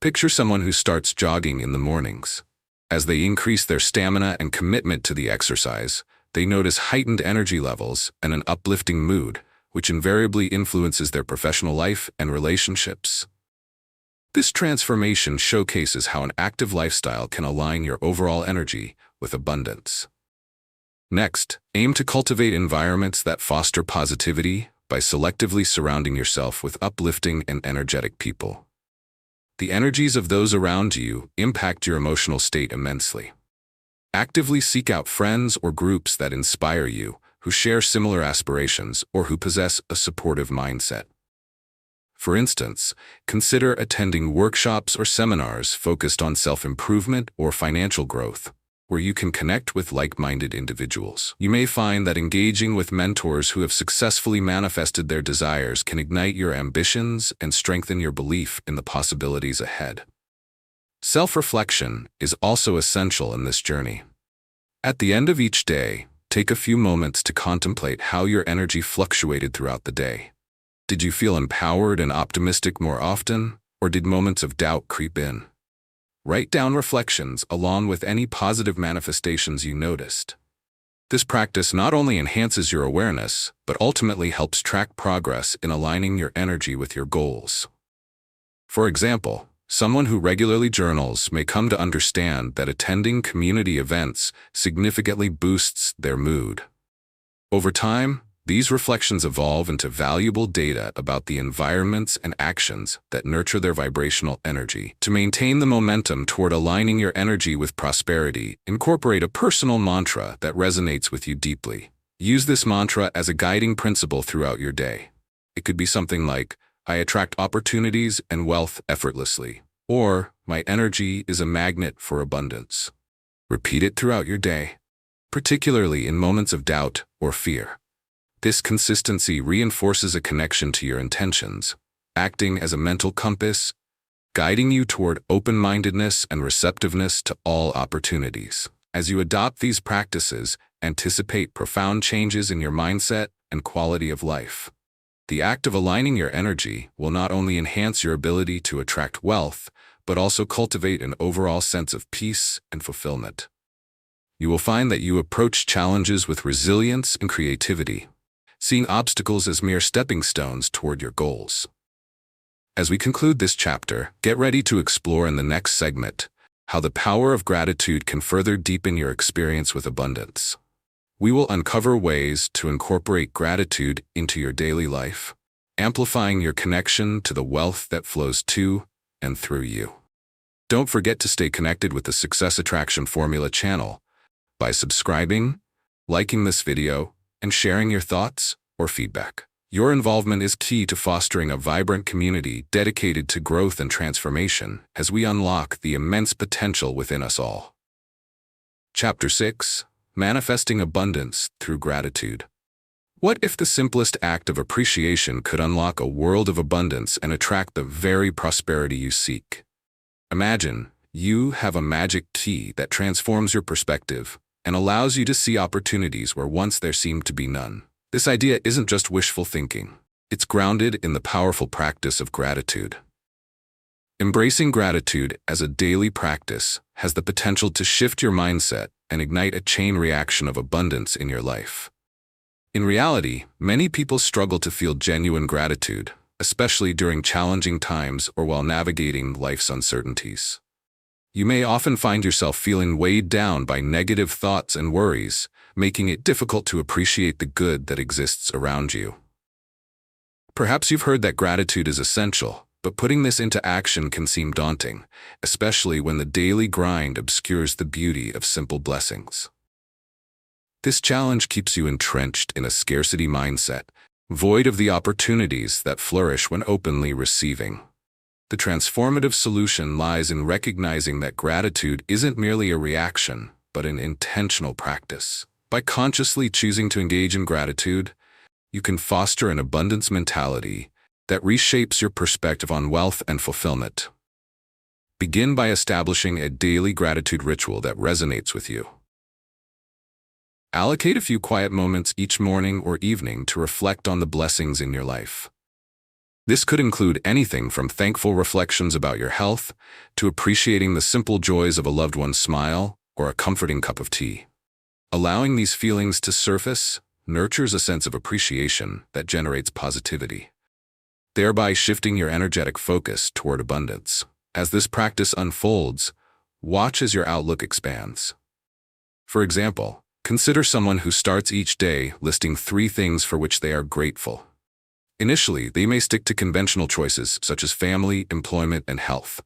Picture someone who starts jogging in the mornings. As they increase their stamina and commitment to the exercise, they notice heightened energy levels and an uplifting mood, which invariably influences their professional life and relationships. This transformation showcases how an active lifestyle can align your overall energy with abundance. Next, aim to cultivate environments that foster positivity by selectively surrounding yourself with uplifting and energetic people. The energies of those around you impact your emotional state immensely. Actively seek out friends or groups that inspire you, who share similar aspirations or who possess a supportive mindset. For instance, consider attending workshops or seminars focused on self-improvement or financial growth, where you can connect with like-minded individuals. You may find that engaging with mentors who have successfully manifested their desires can ignite your ambitions and strengthen your belief in the possibilities ahead. Self-reflection is also essential in this journey. At the end of each day, take a few moments to contemplate how your energy fluctuated throughout the day. Did you feel empowered and optimistic more often, or did moments of doubt creep in? Write down reflections along with any positive manifestations you noticed. This practice not only enhances your awareness, but ultimately helps track progress in aligning your energy with your goals. For example, someone who regularly journals may come to understand that attending community events significantly boosts their mood. Over time, these reflections evolve into valuable data about the environments and actions that nurture their vibrational energy. To maintain the momentum toward aligning your energy with prosperity, incorporate a personal mantra that resonates with you deeply. Use this mantra as a guiding principle throughout your day. It could be something like, I attract opportunities and wealth effortlessly, or my energy is a magnet for abundance. Repeat it throughout your day, particularly in moments of doubt or fear. This consistency reinforces a connection to your intentions, acting as a mental compass, guiding you toward open-mindedness and receptiveness to all opportunities. As you adopt these practices, anticipate profound changes in your mindset and quality of life. The act of aligning your energy will not only enhance your ability to attract wealth, but also cultivate an overall sense of peace and fulfillment. You will find that you approach challenges with resilience and creativity, seeing obstacles as mere stepping stones toward your goals. As we conclude this chapter, get ready to explore in the next segment how the power of gratitude can further deepen your experience with abundance. We will uncover ways to incorporate gratitude into your daily life, amplifying your connection to the wealth that flows to and through you. Don't forget to stay connected with the Success Attraction Formula channel by subscribing, liking this video, and sharing your thoughts or feedback. Your involvement is key to fostering a vibrant community dedicated to growth and transformation as we unlock the immense potential within us all. Chapter 6: Manifesting Abundance Through Gratitude. What if the simplest act of appreciation could unlock a world of abundance and attract the very prosperity you seek? Imagine you have a magic key that transforms your perspective and allows you to see opportunities where once there seemed to be none. This idea isn't just wishful thinking. It's grounded in the powerful practice of gratitude. Embracing gratitude as a daily practice has the potential to shift your mindset and ignite a chain reaction of abundance in your life. In reality, many people struggle to feel genuine gratitude, especially during challenging times or while navigating life's uncertainties. You may often find yourself feeling weighed down by negative thoughts and worries, making it difficult to appreciate the good that exists around you. Perhaps you've heard that gratitude is essential, but putting this into action can seem daunting, especially when the daily grind obscures the beauty of simple blessings. This challenge keeps you entrenched in a scarcity mindset, void of the opportunities that flourish when openly receiving. The transformative solution lies in recognizing that gratitude isn't merely a reaction, but an intentional practice. By consciously choosing to engage in gratitude, you can foster an abundance mentality that reshapes your perspective on wealth and fulfillment. Begin by establishing a daily gratitude ritual that resonates with you. Allocate a few quiet moments each morning or evening to reflect on the blessings in your life. This could include anything from thankful reflections about your health to appreciating the simple joys of a loved one's smile or a comforting cup of tea. Allowing these feelings to surface nurtures a sense of appreciation that generates positivity, thereby shifting your energetic focus toward abundance. As this practice unfolds, watch as your outlook expands. For example, consider someone who starts each day listing 3 things for which they are grateful. Initially, they may stick to conventional choices such as family, employment, and health.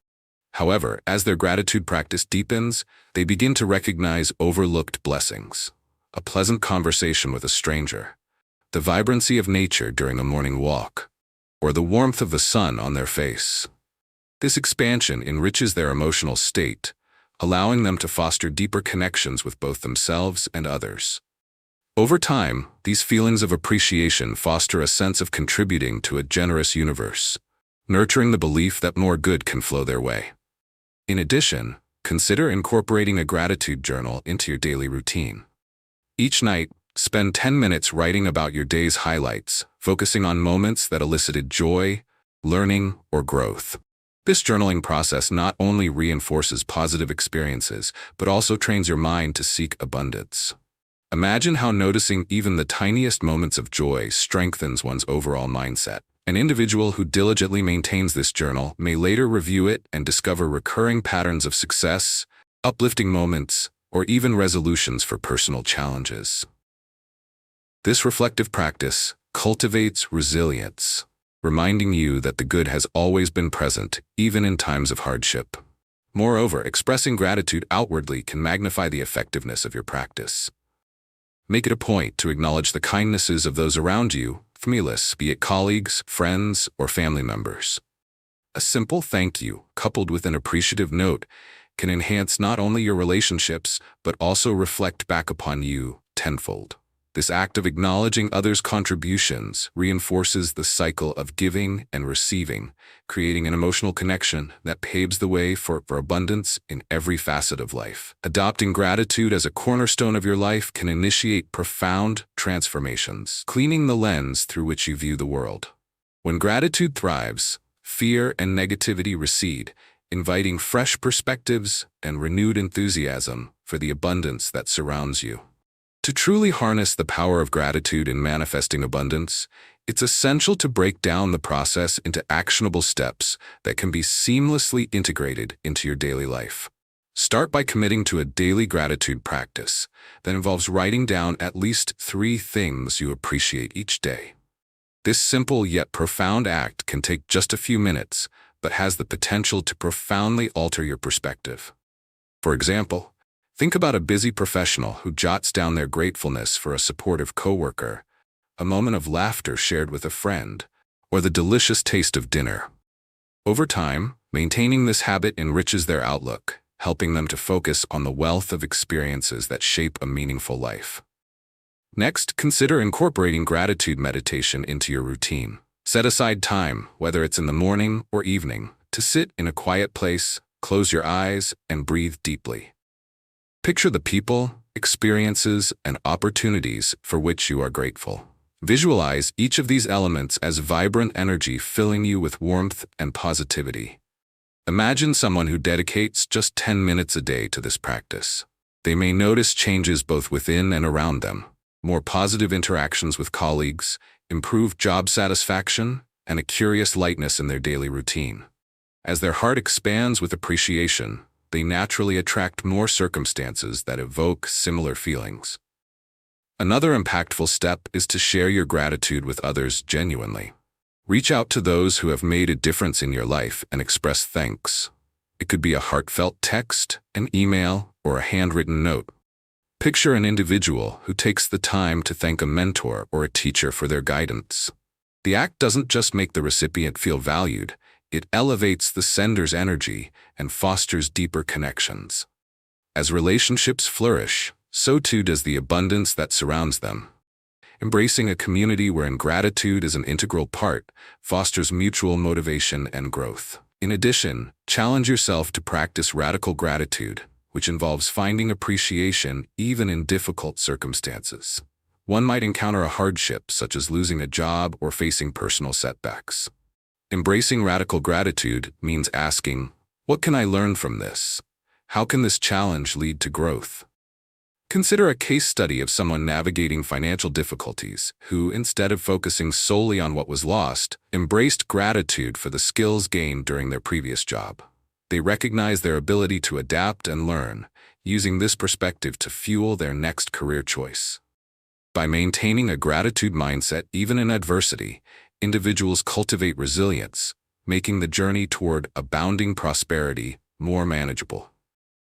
However, as their gratitude practice deepens, they begin to recognize overlooked blessings. A pleasant conversation with a stranger, the vibrancy of nature during a morning walk, or the warmth of the sun on their face. This expansion enriches their emotional state, allowing them to foster deeper connections with both themselves and others. Over time, these feelings of appreciation foster a sense of contributing to a generous universe, nurturing the belief that more good can flow their way. In addition, consider incorporating a gratitude journal into your daily routine. Each night, spend 10 minutes writing about your day's highlights, focusing on moments that elicited joy, learning, or growth. This journaling process not only reinforces positive experiences, but also trains your mind to seek abundance. Imagine how noticing even the tiniest moments of joy strengthens one's overall mindset. An individual who diligently maintains this journal may later review it and discover recurring patterns of success, uplifting moments, or even resolutions for personal challenges. This reflective practice cultivates resilience, reminding you that the good has always been present, even in times of hardship. Moreover, expressing gratitude outwardly can magnify the effectiveness of your practice. Make it a point to acknowledge the kindnesses of those around you, families, be it colleagues, friends, or family members. A simple thank you, coupled with an appreciative note, can enhance not only your relationships, but also reflect back upon you tenfold. This act of acknowledging others' contributions reinforces the cycle of giving and receiving, creating an emotional connection that paves the way for abundance in every facet of life. Adopting gratitude as a cornerstone of your life can initiate profound transformations, cleaning the lens through which you view the world. When gratitude thrives, fear and negativity recede, inviting fresh perspectives and renewed enthusiasm for the abundance that surrounds you. To truly harness the power of gratitude in manifesting abundance, it's essential to break down the process into actionable steps that can be seamlessly integrated into your daily life. Start by committing to a daily gratitude practice that involves writing down at least 3 things you appreciate each day. This simple yet profound act can take just a few minutes, but has the potential to profoundly alter your perspective. For example, think about a busy professional who jots down their gratefulness for a supportive coworker, a moment of laughter shared with a friend, or the delicious taste of dinner. Over time, maintaining this habit enriches their outlook, helping them to focus on the wealth of experiences that shape a meaningful life. Next, consider incorporating gratitude meditation into your routine. Set aside time, whether it's in the morning or evening, to sit in a quiet place, close your eyes, and breathe deeply. Picture the people, experiences, and opportunities for which you are grateful. Visualize each of these elements as vibrant energy filling you with warmth and positivity. Imagine someone who dedicates just 10 minutes a day to this practice. They may notice changes both within and around them, more positive interactions with colleagues, improved job satisfaction, and a curious lightness in their daily routine. As their heart expands with appreciation, they naturally attract more circumstances that evoke similar feelings. Another impactful step is to share your gratitude with others genuinely. Reach out to those who have made a difference in your life and express thanks. It could be a heartfelt text, an email, or a handwritten note. Picture an individual who takes the time to thank a mentor or a teacher for their guidance. The act doesn't just make the recipient feel valued, it elevates the sender's energy and fosters deeper connections. As relationships flourish, so too does the abundance that surrounds them. Embracing a community wherein gratitude is an integral part fosters mutual motivation and growth. In addition, challenge yourself to practice radical gratitude, which involves finding appreciation even in difficult circumstances. One might encounter a hardship such as losing a job or facing personal setbacks. Embracing radical gratitude means asking, what can I learn from this? How can this challenge lead to growth? Consider a case study of someone navigating financial difficulties who, instead of focusing solely on what was lost, embraced gratitude for the skills gained during their previous job. They recognize their ability to adapt and learn, using this perspective to fuel their next career choice. By maintaining a gratitude mindset even in adversity, individuals cultivate resilience, making the journey toward abounding prosperity more manageable.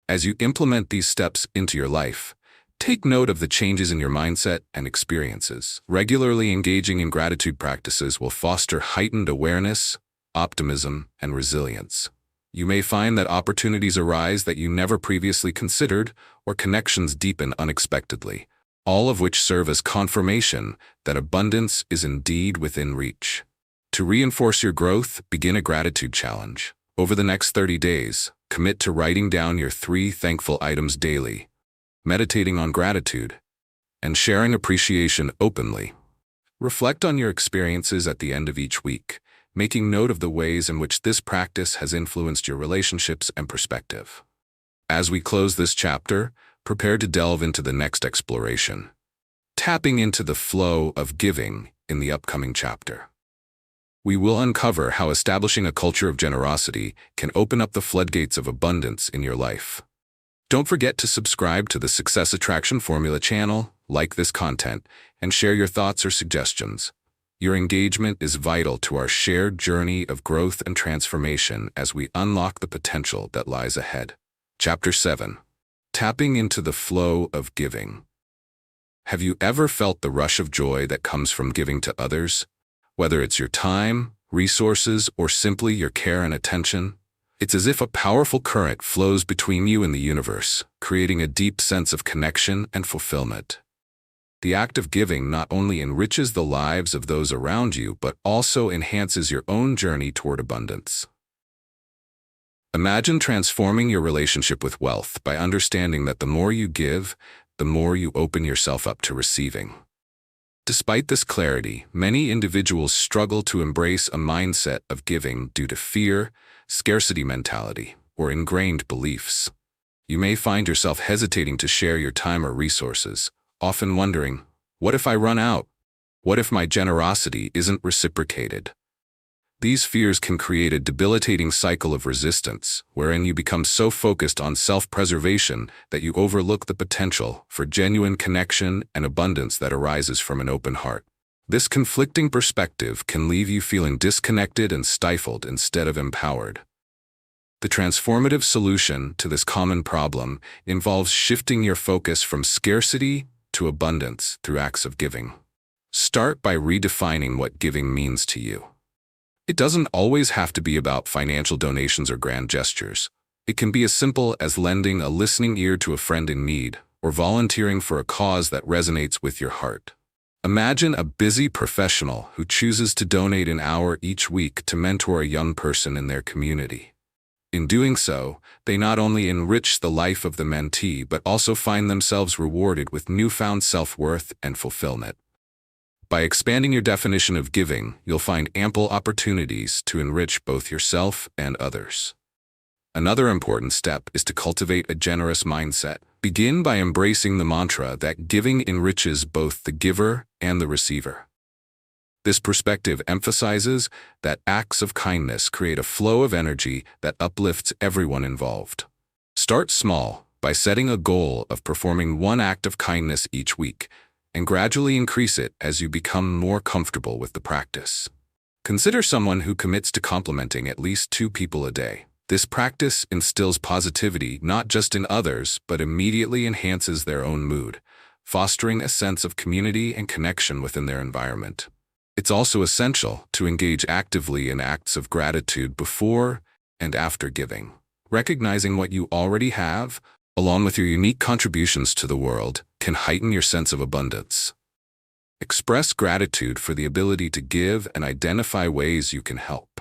As you implement these steps into your life, take note of the changes in your mindset and experiences. Regularly engaging in gratitude practices will foster heightened awareness, optimism, and resilience. You may find that opportunities arise that you never previously considered, or connections deepen unexpectedly, all of which serve as confirmation that abundance is indeed within reach. To reinforce your growth, begin a gratitude challenge. Over the next 30 days, commit to writing down your 3 thankful items daily, meditating on gratitude, and sharing appreciation openly. Reflect on your experiences at the end of each week, making note of the ways in which this practice has influenced your relationships and perspective. As we close this chapter, prepare to delve into the next exploration, tapping into the flow of giving in the upcoming chapter. We will uncover how establishing a culture of generosity can open up the floodgates of abundance in your life. Don't forget to subscribe to the Success Attraction Formula channel, like this content, and share your thoughts or suggestions. Your engagement is vital to our shared journey of growth and transformation as we unlock the potential that lies ahead. Chapter 7. Tapping into the flow of giving. Have you ever felt the rush of joy that comes from giving to others? Whether it's your time, resources, or simply your care and attention, it's as if a powerful current flows between you and the universe, creating a deep sense of connection and fulfillment. The act of giving not only enriches the lives of those around you, but also enhances your own journey toward abundance. Imagine transforming your relationship with wealth by understanding that the more you give, the more you open yourself up to receiving. Despite this clarity, many individuals struggle to embrace a mindset of giving due to fear, scarcity mentality, or ingrained beliefs. You may find yourself hesitating to share your time or resources, often wondering, what if I run out? What if my generosity isn't reciprocated? These fears can create a debilitating cycle of resistance, wherein you become so focused on self-preservation that you overlook the potential for genuine connection and abundance that arises from an open heart. This conflicting perspective can leave you feeling disconnected and stifled instead of empowered. The transformative solution to this common problem involves shifting your focus from scarcity to abundance through acts of giving. Start by redefining what giving means to you. It doesn't always have to be about financial donations or grand gestures. It can be as simple as lending a listening ear to a friend in need, or volunteering for a cause that resonates with your heart. Imagine a busy professional who chooses to donate an hour each week to mentor a young person in their community. In doing so, they not only enrich the life of the mentee, but also find themselves rewarded with newfound self-worth and fulfillment. By expanding your definition of giving, you'll find ample opportunities to enrich both yourself and others. Another important step is to cultivate a generous mindset. Begin by embracing the mantra that giving enriches both the giver and the receiver. This perspective emphasizes that acts of kindness create a flow of energy that uplifts everyone involved. Start small by setting a goal of performing one act of kindness each week, and gradually increase it as you become more comfortable with the practice. Consider someone who commits to complimenting at least 2 people a day. This practice instills positivity not just in others, but immediately enhances their own mood, fostering a sense of community and connection within their environment. It's also essential to engage actively in acts of gratitude before and after giving. Recognizing what you already have, along with your unique contributions to the world, can heighten your sense of abundance. Express gratitude for the ability to give and identify ways you can help.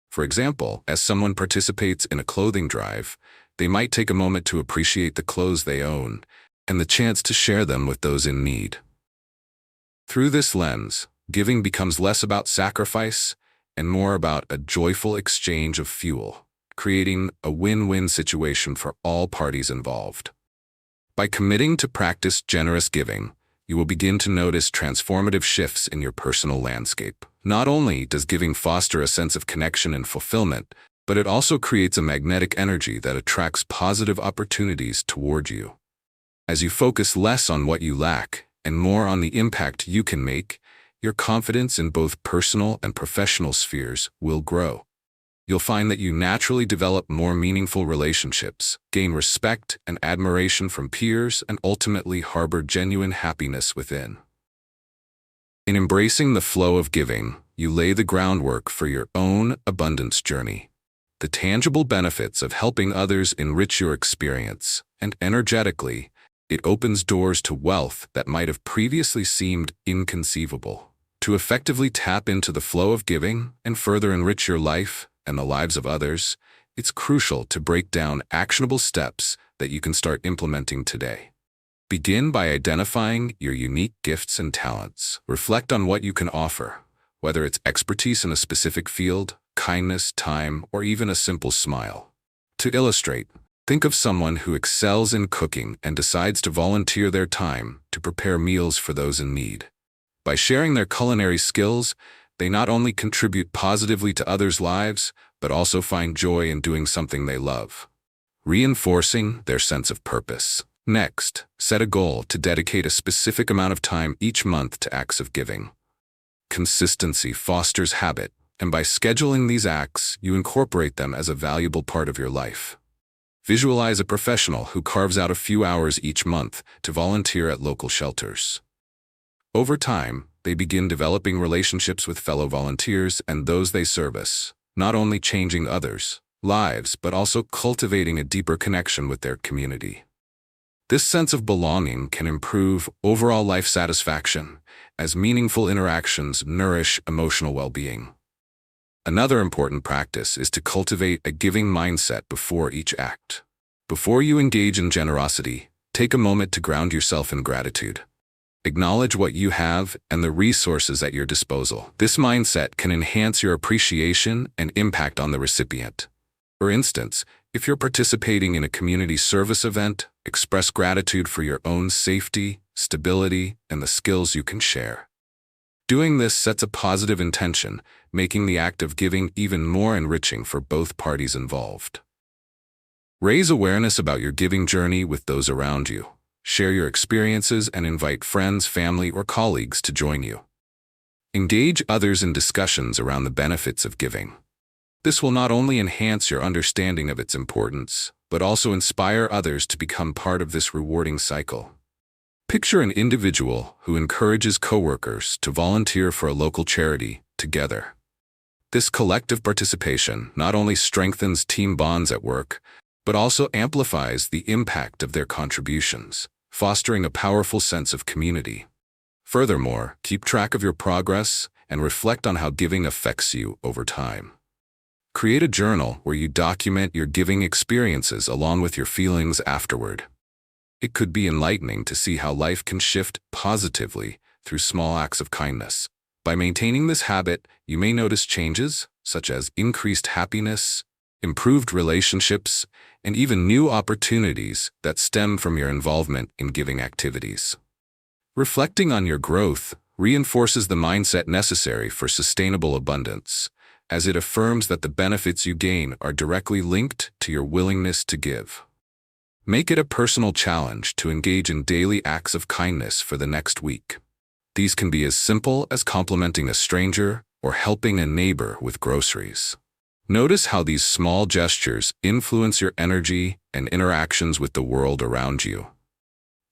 For example, as someone participates in a clothing drive, they might take a moment to appreciate the clothes they own and the chance to share them with those in need. Through this lens, giving becomes less about sacrifice and more about a joyful exchange of fuel, creating a win-win situation for all parties involved. By committing to practice generous giving, you will begin to notice transformative shifts in your personal landscape. Not only does giving foster a sense of connection and fulfillment, but it also creates a magnetic energy that attracts positive opportunities toward you. As you focus less on what you lack and more on the impact you can make, your confidence in both personal and professional spheres will grow. You'll find that you naturally develop more meaningful relationships, gain respect and admiration from peers, and ultimately harbor genuine happiness within. In embracing the flow of giving, you lay the groundwork for your own abundance journey. The tangible benefits of helping others enrich your experience, and energetically, it opens doors to wealth that might have previously seemed inconceivable. To effectively tap into the flow of giving and further enrich your life and the lives of others, it's crucial to break down actionable steps that you can start implementing today. Begin by identifying your unique gifts and talents. Reflect on what you can offer, whether it's expertise in a specific field, kindness, time, or even a simple smile. To illustrate, think of someone who excels in cooking and decides to volunteer their time to prepare meals for those in need. By sharing their culinary skills, they not only contribute positively to others' lives, but also find joy in doing something they love, reinforcing their sense of purpose. Next, set a goal to dedicate a specific amount of time each month to acts of giving. Consistency fosters habit, and by scheduling these acts, you incorporate them as a valuable part of your life. Visualize a professional who carves out a few hours each month to volunteer at local shelters. Over time, they begin developing relationships with fellow volunteers and those they service, not only changing others' lives, but also cultivating a deeper connection with their community. This sense of belonging can improve overall life satisfaction, as meaningful interactions nourish emotional well-being. Another important practice is to cultivate a giving mindset before each act. Before you engage in generosity, take a moment to ground yourself in gratitude. Acknowledge what you have and the resources at your disposal. This mindset can enhance your appreciation and impact on the recipient. For instance, if you're participating in a community service event, express gratitude for your own safety, stability, and the skills you can share. Doing this sets a positive intention, making the act of giving even more enriching for both parties involved. Raise awareness about your giving journey with those around you. Share your experiences and invite friends, family, or colleagues to join you. Engage others in discussions around the benefits of giving. This will not only enhance your understanding of its importance, but also inspire others to become part of this rewarding cycle. Picture an individual who encourages coworkers to volunteer for a local charity together. This collective participation not only strengthens team bonds at work, but also amplifies the impact of their contributions, fostering a powerful sense of community. Furthermore, keep track of your progress and reflect on how giving affects you over time. Create a journal where you document your giving experiences along with your feelings afterward. It could be enlightening to see how life can shift positively through small acts of kindness. By maintaining this habit, you may notice changes such as increased happiness, improved relationships, and even new opportunities that stem from your involvement in giving activities. Reflecting on your growth reinforces the mindset necessary for sustainable abundance, as it affirms that the benefits you gain are directly linked to your willingness to give. Make it a personal challenge to engage in daily acts of kindness for the next week. These can be as simple as complimenting a stranger or helping a neighbor with groceries. Notice how these small gestures influence your energy and interactions with the world around you.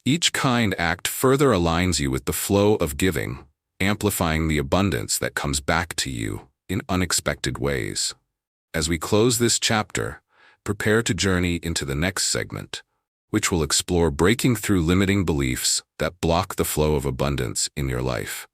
Each kind act further aligns you with the flow of giving, amplifying the abundance that comes back to you in unexpected ways. As we close this chapter, prepare to journey into the next segment, which will explore breaking through limiting beliefs that block the flow of abundance in your life.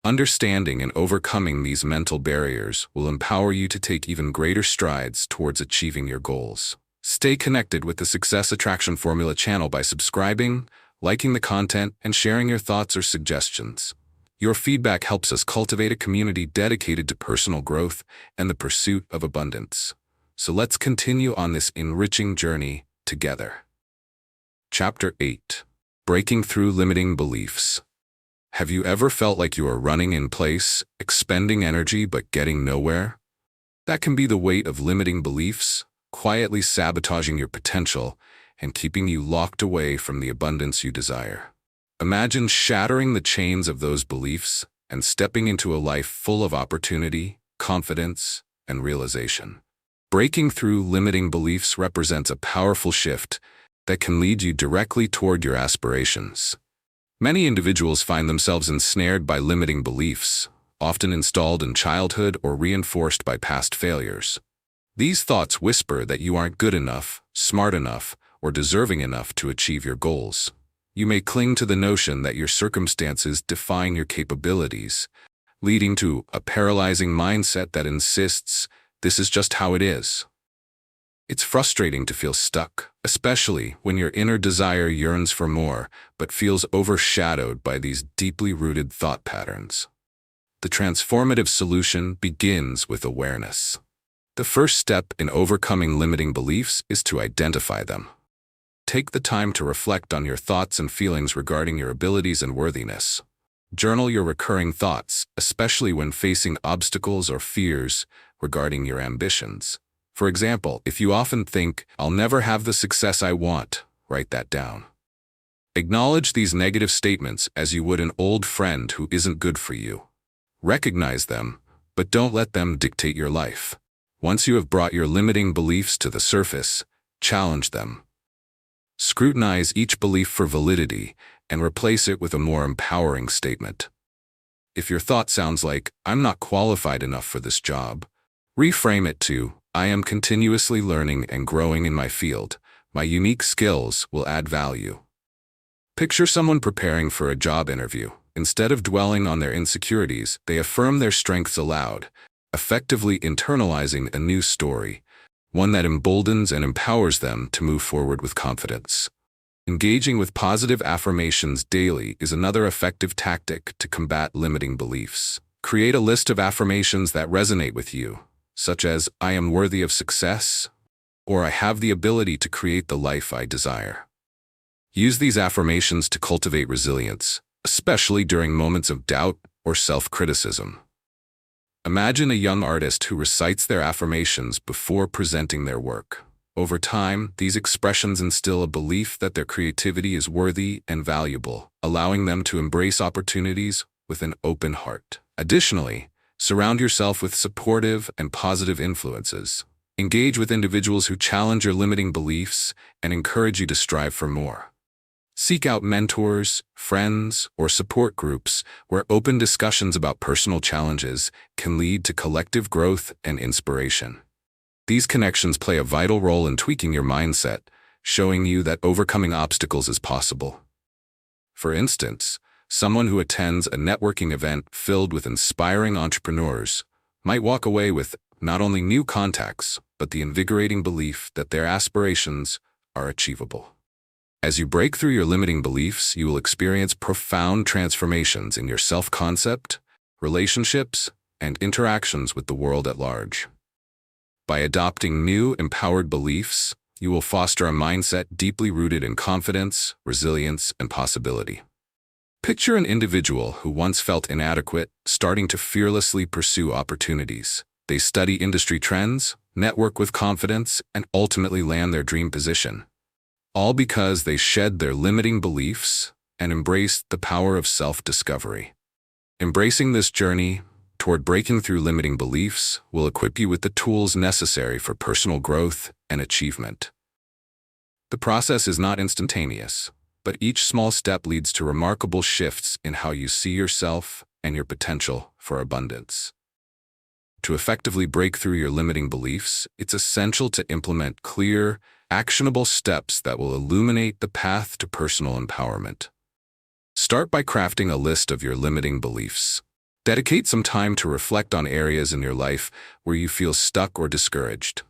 Understanding and overcoming these mental barriers will empower you to take even greater strides towards achieving your goals. Stay connected with the Success Attraction Formula channel by subscribing, liking the content, and sharing your thoughts or suggestions. Your feedback helps us cultivate a community dedicated to personal growth and the pursuit of abundance. So let's continue on this enriching journey together. Chapter 8. Breaking Through Limiting Beliefs. Have you ever felt like you are running in place, expending energy but getting nowhere? That can be the weight of limiting beliefs, quietly sabotaging your potential and keeping you locked away from the abundance you desire. Imagine shattering the chains of those beliefs and stepping into a life full of opportunity, confidence, and realization. Breaking through limiting beliefs represents a powerful shift that can lead you directly toward your aspirations. Many individuals find themselves ensnared by limiting beliefs, often installed in childhood or reinforced by past failures. These thoughts whisper that you aren't good enough, smart enough, or deserving enough to achieve your goals. You may cling to the notion that your circumstances define your capabilities, leading to a paralyzing mindset that insists, "This is just how it is." It's frustrating to feel stuck, especially when your inner desire yearns for more, but feels overshadowed by these deeply rooted thought patterns. The transformative solution begins with awareness. The first step in overcoming limiting beliefs is to identify them. Take the time to reflect on your thoughts and feelings regarding your abilities and worthiness. Journal your recurring thoughts, especially when facing obstacles or fears regarding your ambitions. For example, if you often think, "I'll never have the success I want," write that down. Acknowledge these negative statements as you would an old friend who isn't good for you. Recognize them, but don't let them dictate your life. Once you have brought your limiting beliefs to the surface, challenge them. Scrutinize each belief for validity and replace it with a more empowering statement. If your thought sounds like, "I'm not qualified enough for this job," reframe it to, "I am continuously learning and growing in my field. My unique skills will add value." Picture someone preparing for a job interview. Instead of dwelling on their insecurities, they affirm their strengths aloud, effectively internalizing a new story, one that emboldens and empowers them to move forward with confidence. Engaging with positive affirmations daily is another effective tactic to combat limiting beliefs. Create a list of affirmations that resonate with you, such as, "I am worthy of success," or "I have the ability to create the life I desire." Use these affirmations to cultivate resilience, especially during moments of doubt or self-criticism. Imagine a young artist who recites their affirmations before presenting their work. Over time, these expressions instill a belief that their creativity is worthy and valuable, allowing them to embrace opportunities with an open heart. Additionally, surround yourself with supportive and positive influences. Engage with individuals who challenge your limiting beliefs and encourage you to strive for more. Seek out mentors, friends, or support groups where open discussions about personal challenges can lead to collective growth and inspiration. These connections play a vital role in tweaking your mindset, showing you that overcoming obstacles is possible. For instance, someone who attends a networking event filled with inspiring entrepreneurs might walk away with not only new contacts, but the invigorating belief that their aspirations are achievable. As you break through your limiting beliefs, you will experience profound transformations in your self-concept, relationships, and interactions with the world at large. By adopting new, empowered beliefs, you will foster a mindset deeply rooted in confidence, resilience, and possibility. Picture an individual who once felt inadequate, starting to fearlessly pursue opportunities. They study industry trends, network with confidence, and ultimately land their dream position. All because they shed their limiting beliefs and embraced the power of self-discovery. Embracing this journey toward breaking through limiting beliefs will equip you with the tools necessary for personal growth and achievement. The process is not instantaneous, but each small step leads to remarkable shifts in how you see yourself and your potential for abundance. To effectively break through your limiting beliefs, it's essential to implement clear, actionable steps that will illuminate the path to personal empowerment. Start by crafting a list of your limiting beliefs. Dedicate some time to reflect on areas in your life where you feel stuck or discouraged.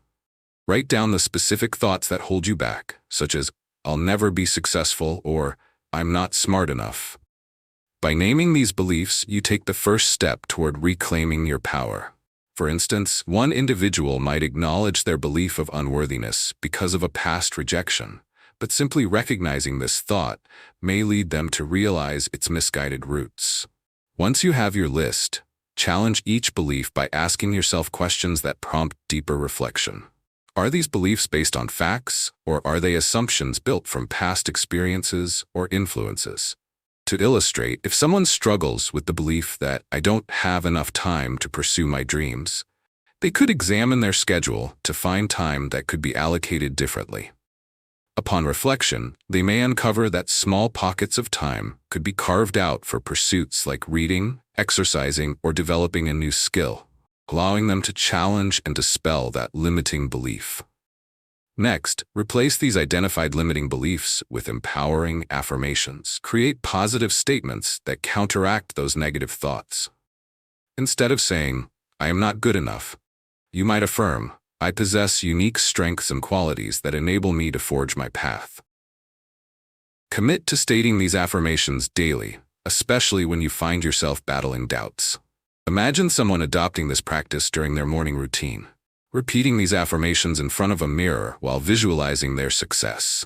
Write down the specific thoughts that hold you back, such as, "I'll never be successful," or "I'm not smart enough." By naming these beliefs, you take the first step toward reclaiming your power. For instance, one individual might acknowledge their belief of unworthiness because of a past rejection, but simply recognizing this thought may lead them to realize its misguided roots. Once you have your list, challenge each belief by asking yourself questions that prompt deeper reflection. Are these beliefs based on facts, or are they assumptions built from past experiences or influences? To illustrate, if someone struggles with the belief that "I don't have enough time to pursue my dreams," they could examine their schedule to find time that could be allocated differently. Upon reflection, they may uncover that small pockets of time could be carved out for pursuits like reading, exercising, or developing a new skill, allowing them to challenge and dispel that limiting belief. Next, replace these identified limiting beliefs with empowering affirmations. Create positive statements that counteract those negative thoughts. Instead of saying, "I am not good enough," you might affirm, "I possess unique strengths and qualities that enable me to forge my path." Commit to stating these affirmations daily, especially when you find yourself battling doubts. Imagine someone adopting this practice during their morning routine, repeating these affirmations in front of a mirror while visualizing their success.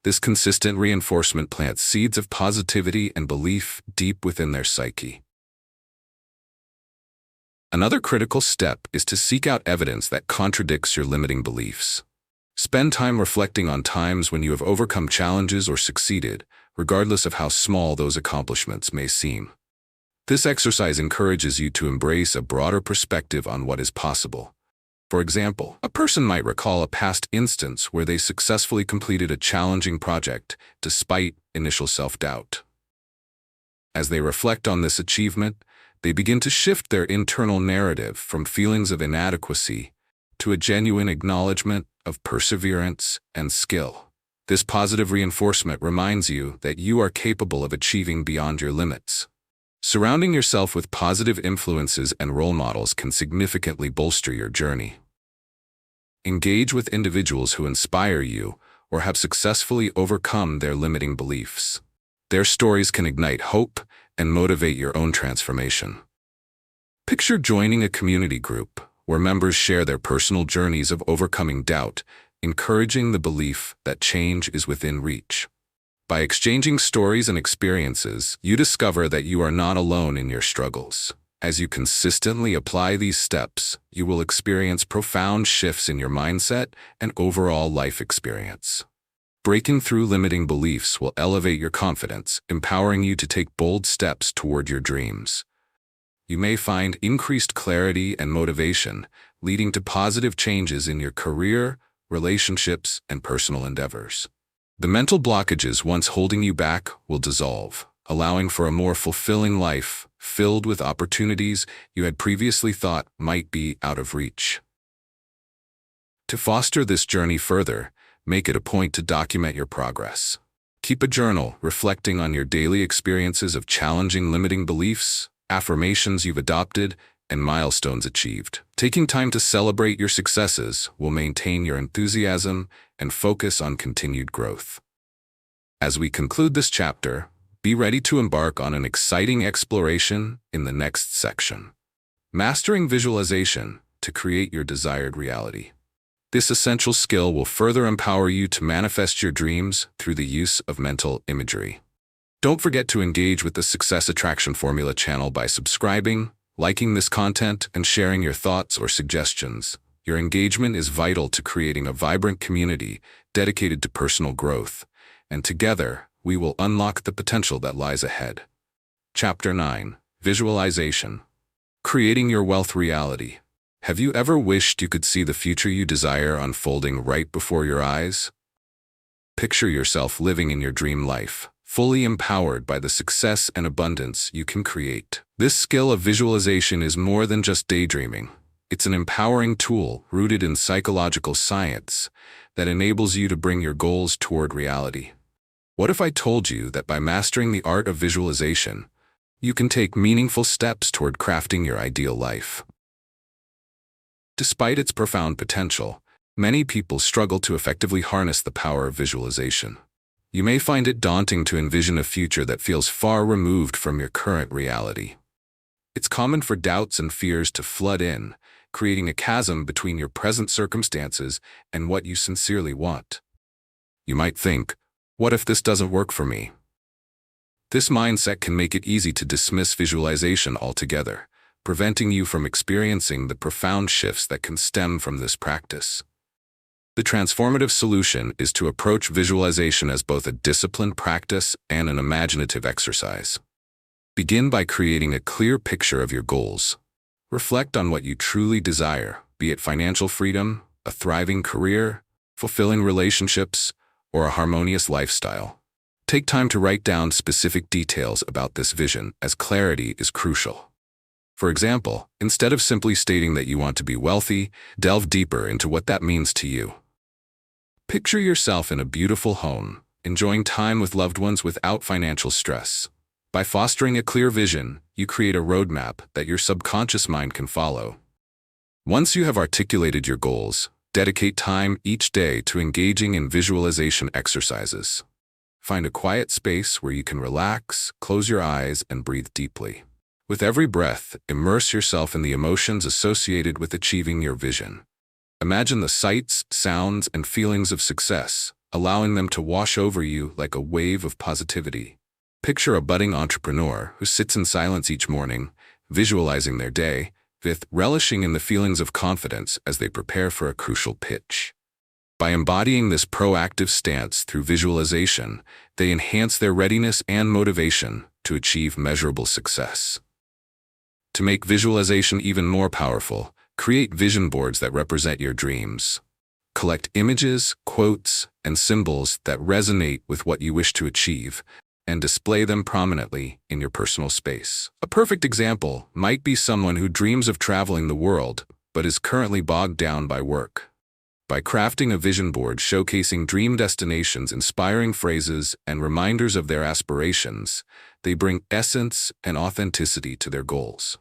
This consistent reinforcement plants seeds of positivity and belief deep within their psyche. Another critical step is to seek out evidence that contradicts your limiting beliefs. Spend time reflecting on times when you have overcome challenges or succeeded, regardless of how small those accomplishments may seem. This exercise encourages you to embrace a broader perspective on what is possible, For example, a person might recall a past instance where they successfully completed a challenging project despite initial self-doubt. As they reflect on this achievement, they begin to shift their internal narrative from feelings of inadequacy to a genuine acknowledgement of perseverance and skill. This positive reinforcement reminds you that you are capable of achieving beyond your limits. Surrounding yourself with positive influences and role models can significantly bolster your journey. Engage with individuals who inspire you or have successfully overcome their limiting beliefs. Their stories can ignite hope and motivate your own transformation. Picture joining a community group where members share their personal journeys of overcoming doubt, encouraging the belief that change is within reach. By exchanging stories and experiences, you discover that you are not alone in your struggles. As you consistently apply these steps, you will experience profound shifts in your mindset and overall life experience. Breaking through limiting beliefs will elevate your confidence, empowering you to take bold steps toward your dreams. You may find increased clarity and motivation, leading to positive changes in your career, relationships, and personal endeavors. The mental blockages once holding you back will dissolve, allowing for a more fulfilling life filled with opportunities you had previously thought might be out of reach. To foster this journey further, make it a point to document your progress. Keep a journal reflecting on your daily experiences of challenging limiting beliefs, affirmations you've adopted, and milestones achieved. Taking time to celebrate your successes will maintain your enthusiasm and focus on continued growth. As we conclude this chapter, be ready to embark on an exciting exploration in the next section. Mastering visualization to create your desired reality. This essential skill will further empower you to manifest your dreams through the use of mental imagery. Don't forget to engage with the Success Attraction Formula channel by subscribing, liking this content, and sharing your thoughts or suggestions. Your engagement is vital to creating a vibrant community dedicated to personal growth, and together, we will unlock the potential that lies ahead. Chapter 9. Visualization. Creating your wealth reality. Have you ever wished you could see the future you desire unfolding right before your eyes? Picture yourself living in your dream life, fully empowered by the success and abundance you can create. This skill of visualization is more than just daydreaming. It's an empowering tool rooted in psychological science that enables you to bring your goals toward reality. What if I told you that by mastering the art of visualization, you can take meaningful steps toward crafting your ideal life? Despite its profound potential, many people struggle to effectively harness the power of visualization. You may find it daunting to envision a future that feels far removed from your current reality. It's common for doubts and fears to flood in, creating a chasm between your present circumstances and what you sincerely want. You might think, what if this doesn't work for me? This mindset can make it easy to dismiss visualization altogether, preventing you from experiencing the profound shifts that can stem from this practice. The transformative solution is to approach visualization as both a disciplined practice and an imaginative exercise. Begin by creating a clear picture of your goals. Reflect on what you truly desire, be it financial freedom, a thriving career, fulfilling relationships, or a harmonious lifestyle. Take time to write down specific details about this vision, as clarity is crucial. For example, instead of simply stating that you want to be wealthy, delve deeper into what that means to you. Picture yourself in a beautiful home, enjoying time with loved ones without financial stress. By fostering a clear vision, you create a roadmap that your subconscious mind can follow. Once you have articulated your goals, dedicate time each day to engaging in visualization exercises. Find a quiet space where you can relax, close your eyes, and breathe deeply. With every breath, immerse yourself in the emotions associated with achieving your vision. Imagine the sights, sounds, and feelings of success, allowing them to wash over you like a wave of positivity. Picture a budding entrepreneur who sits in silence each morning, visualizing their day, relishing in the feelings of confidence as they prepare for a crucial pitch. By embodying this proactive stance through visualization, they enhance their readiness and motivation to achieve measurable success. To make visualization even more powerful, Create vision boards that represent your dreams. Collect images, quotes, and symbols that resonate with what you wish to achieve, and display them prominently in your personal space. A perfect example might be someone who dreams of traveling the world, but is currently bogged down by work. By crafting a vision board showcasing dream destinations, inspiring phrases, and reminders of their aspirations, they bring essence and authenticity to their goals.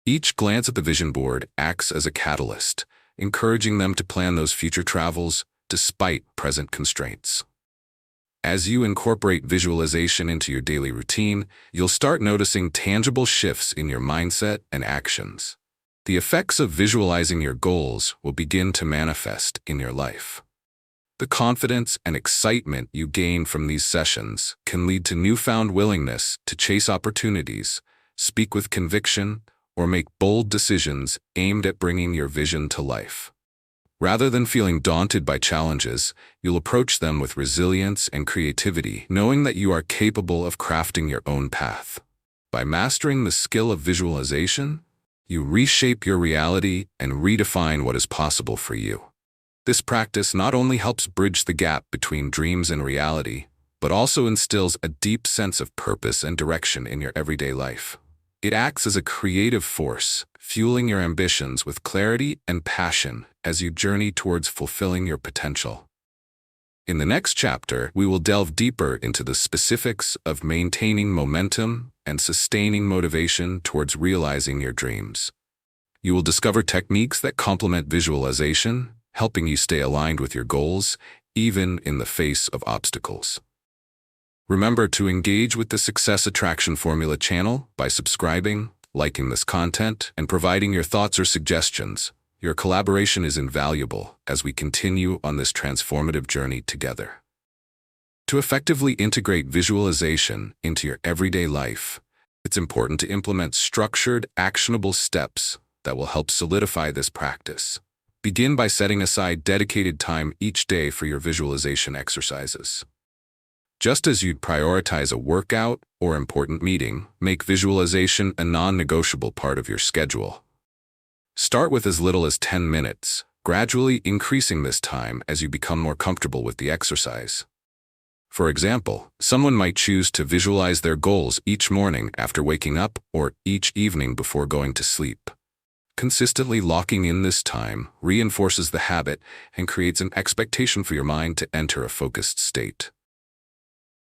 Each glance at the vision board acts as a catalyst, encouraging them to plan those future travels despite present constraints. As you incorporate visualization into your daily routine, you'll start noticing tangible shifts in your mindset and actions. The effects of visualizing your goals will begin to manifest in your life. The confidence and excitement you gain from these sessions can lead to newfound willingness to chase opportunities, speak with conviction, or make bold decisions aimed at bringing your vision to life. Rather than feeling daunted by challenges, you'll approach them with resilience and creativity, knowing that you are capable of crafting your own path. By mastering the skill of visualization, you reshape your reality and redefine what is possible for you. This practice not only helps bridge the gap between dreams and reality, but also instills a deep sense of purpose and direction in your everyday life. It acts as a creative force, fueling your ambitions with clarity and passion as you journey towards fulfilling your potential. In the next chapter, we will delve deeper into the specifics of maintaining momentum and sustaining motivation towards realizing your dreams. You will discover techniques that complement visualization, helping you stay aligned with your goals, even in the face of obstacles. Remember to engage with the Success Attraction Formula channel by subscribing, liking this content, and providing your thoughts or suggestions. Your collaboration is invaluable as we continue on this transformative journey together. To effectively integrate visualization into your everyday life, it's important to implement structured, actionable steps that will help solidify this practice. Begin by setting aside dedicated time each day for your visualization exercises. Just as you'd prioritize a workout or important meeting, make visualization a non-negotiable part of your schedule. Start with as little as 10 minutes, gradually increasing this time as you become more comfortable with the exercise. For example, someone might choose to visualize their goals each morning after waking up or each evening before going to sleep. Consistently locking in this time reinforces the habit and creates an expectation for your mind to enter a focused state.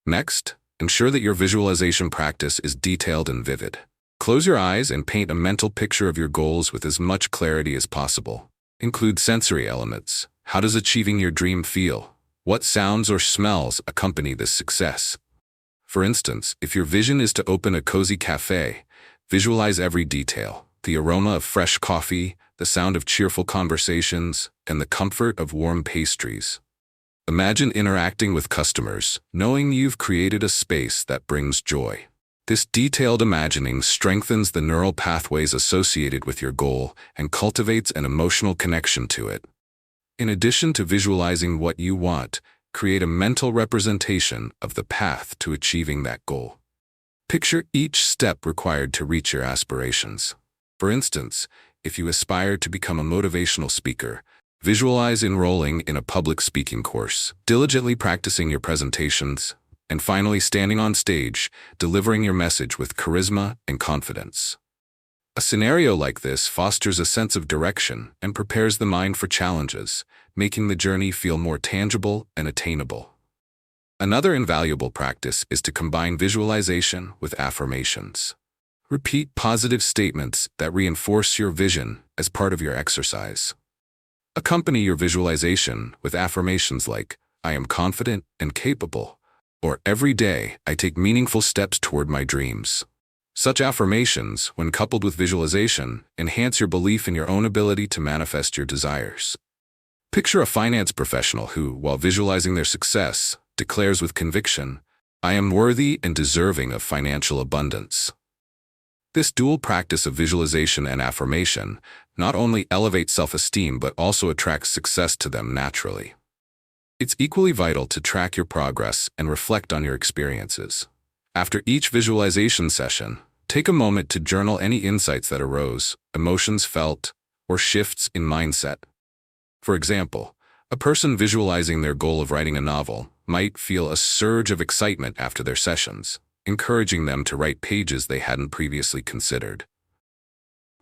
Next, ensure that your visualization practice is detailed and vivid. Close your eyes and paint a mental picture of your goals with as much clarity as possible. Include sensory elements. How does achieving your dream feel? What sounds or smells accompany this success? For instance, if your vision is to open a cozy cafe, visualize every detail: the aroma of fresh coffee, the sound of cheerful conversations, and the comfort of warm pastries. Imagine interacting with customers, knowing you've created a space that brings joy. This detailed imagining strengthens the neural pathways associated with your goal and cultivates an emotional connection to it. In addition to visualizing what you want, create a mental representation of the path to achieving that goal. Picture each step required to reach your aspirations. For instance, if you aspire to become a motivational speaker, visualize enrolling in a public speaking course, diligently practicing your presentations, and finally standing on stage, delivering your message with charisma and confidence. A scenario like this fosters a sense of direction and prepares the mind for challenges, making the journey feel more tangible and attainable. Another invaluable practice is to combine visualization with affirmations. Repeat positive statements that reinforce your vision as part of your exercise. Accompany your visualization with affirmations like, "I am confident and capable," or "Every day, I take meaningful steps toward my dreams." Such affirmations, when coupled with visualization, enhance your belief in your own ability to manifest your desires. Picture a finance professional who, while visualizing their success, declares with conviction, "I am worthy and deserving of financial abundance." This dual practice of visualization and affirmation not only elevates self-esteem but also attracts success to them naturally. It's equally vital to track your progress and reflect on your experiences. After each visualization session, take a moment to journal any insights that arose, emotions felt, or shifts in mindset. For example, a person visualizing their goal of writing a novel might feel a surge of excitement after their sessions, encouraging them to write pages they hadn't previously considered.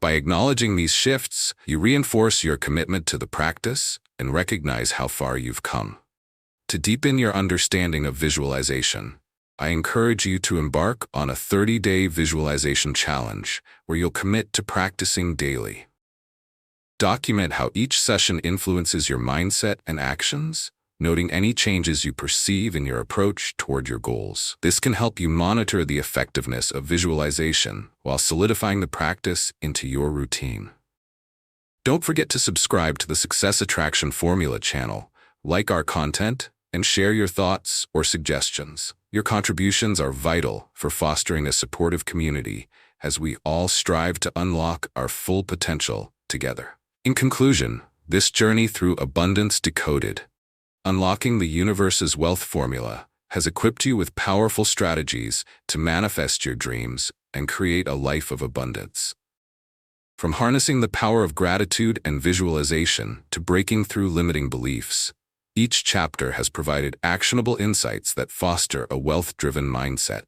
By acknowledging these shifts, you reinforce your commitment to the practice and recognize how far you've come. To deepen your understanding of visualization, I encourage you to embark on a 30-day visualization challenge where you'll commit to practicing daily. Document how each session influences your mindset and actions, noting any changes you perceive in your approach toward your goals. This can help you monitor the effectiveness of visualization while solidifying the practice into your routine. Don't forget to subscribe to the Success Attraction Formula channel, like our content, and share your thoughts or suggestions. Your contributions are vital for fostering a supportive community as we all strive to unlock our full potential together. In conclusion, this journey through Abundance Decoded, Unlocking the Universe's Wealth Formula, has equipped you with powerful strategies to manifest your dreams and create a life of abundance. From harnessing the power of gratitude and visualization to breaking through limiting beliefs, each chapter has provided actionable insights that foster a wealth-driven mindset.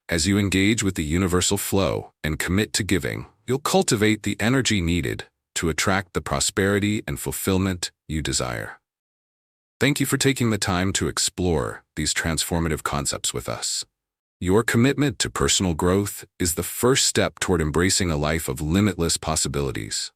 As you engage with the universal flow and commit to giving, you'll cultivate the energy needed to attract the prosperity and fulfillment you desire. Thank you for taking the time to explore these transformative concepts with us. Your commitment to personal growth is the first step toward embracing a life of limitless possibilities.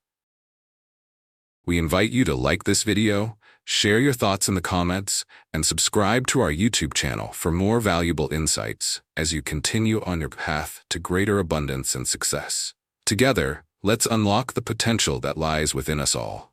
We invite you to like this video, share your thoughts in the comments, and subscribe to our YouTube channel for more valuable insights as you continue on your path to greater abundance and success. Together, let's unlock the potential that lies within us all.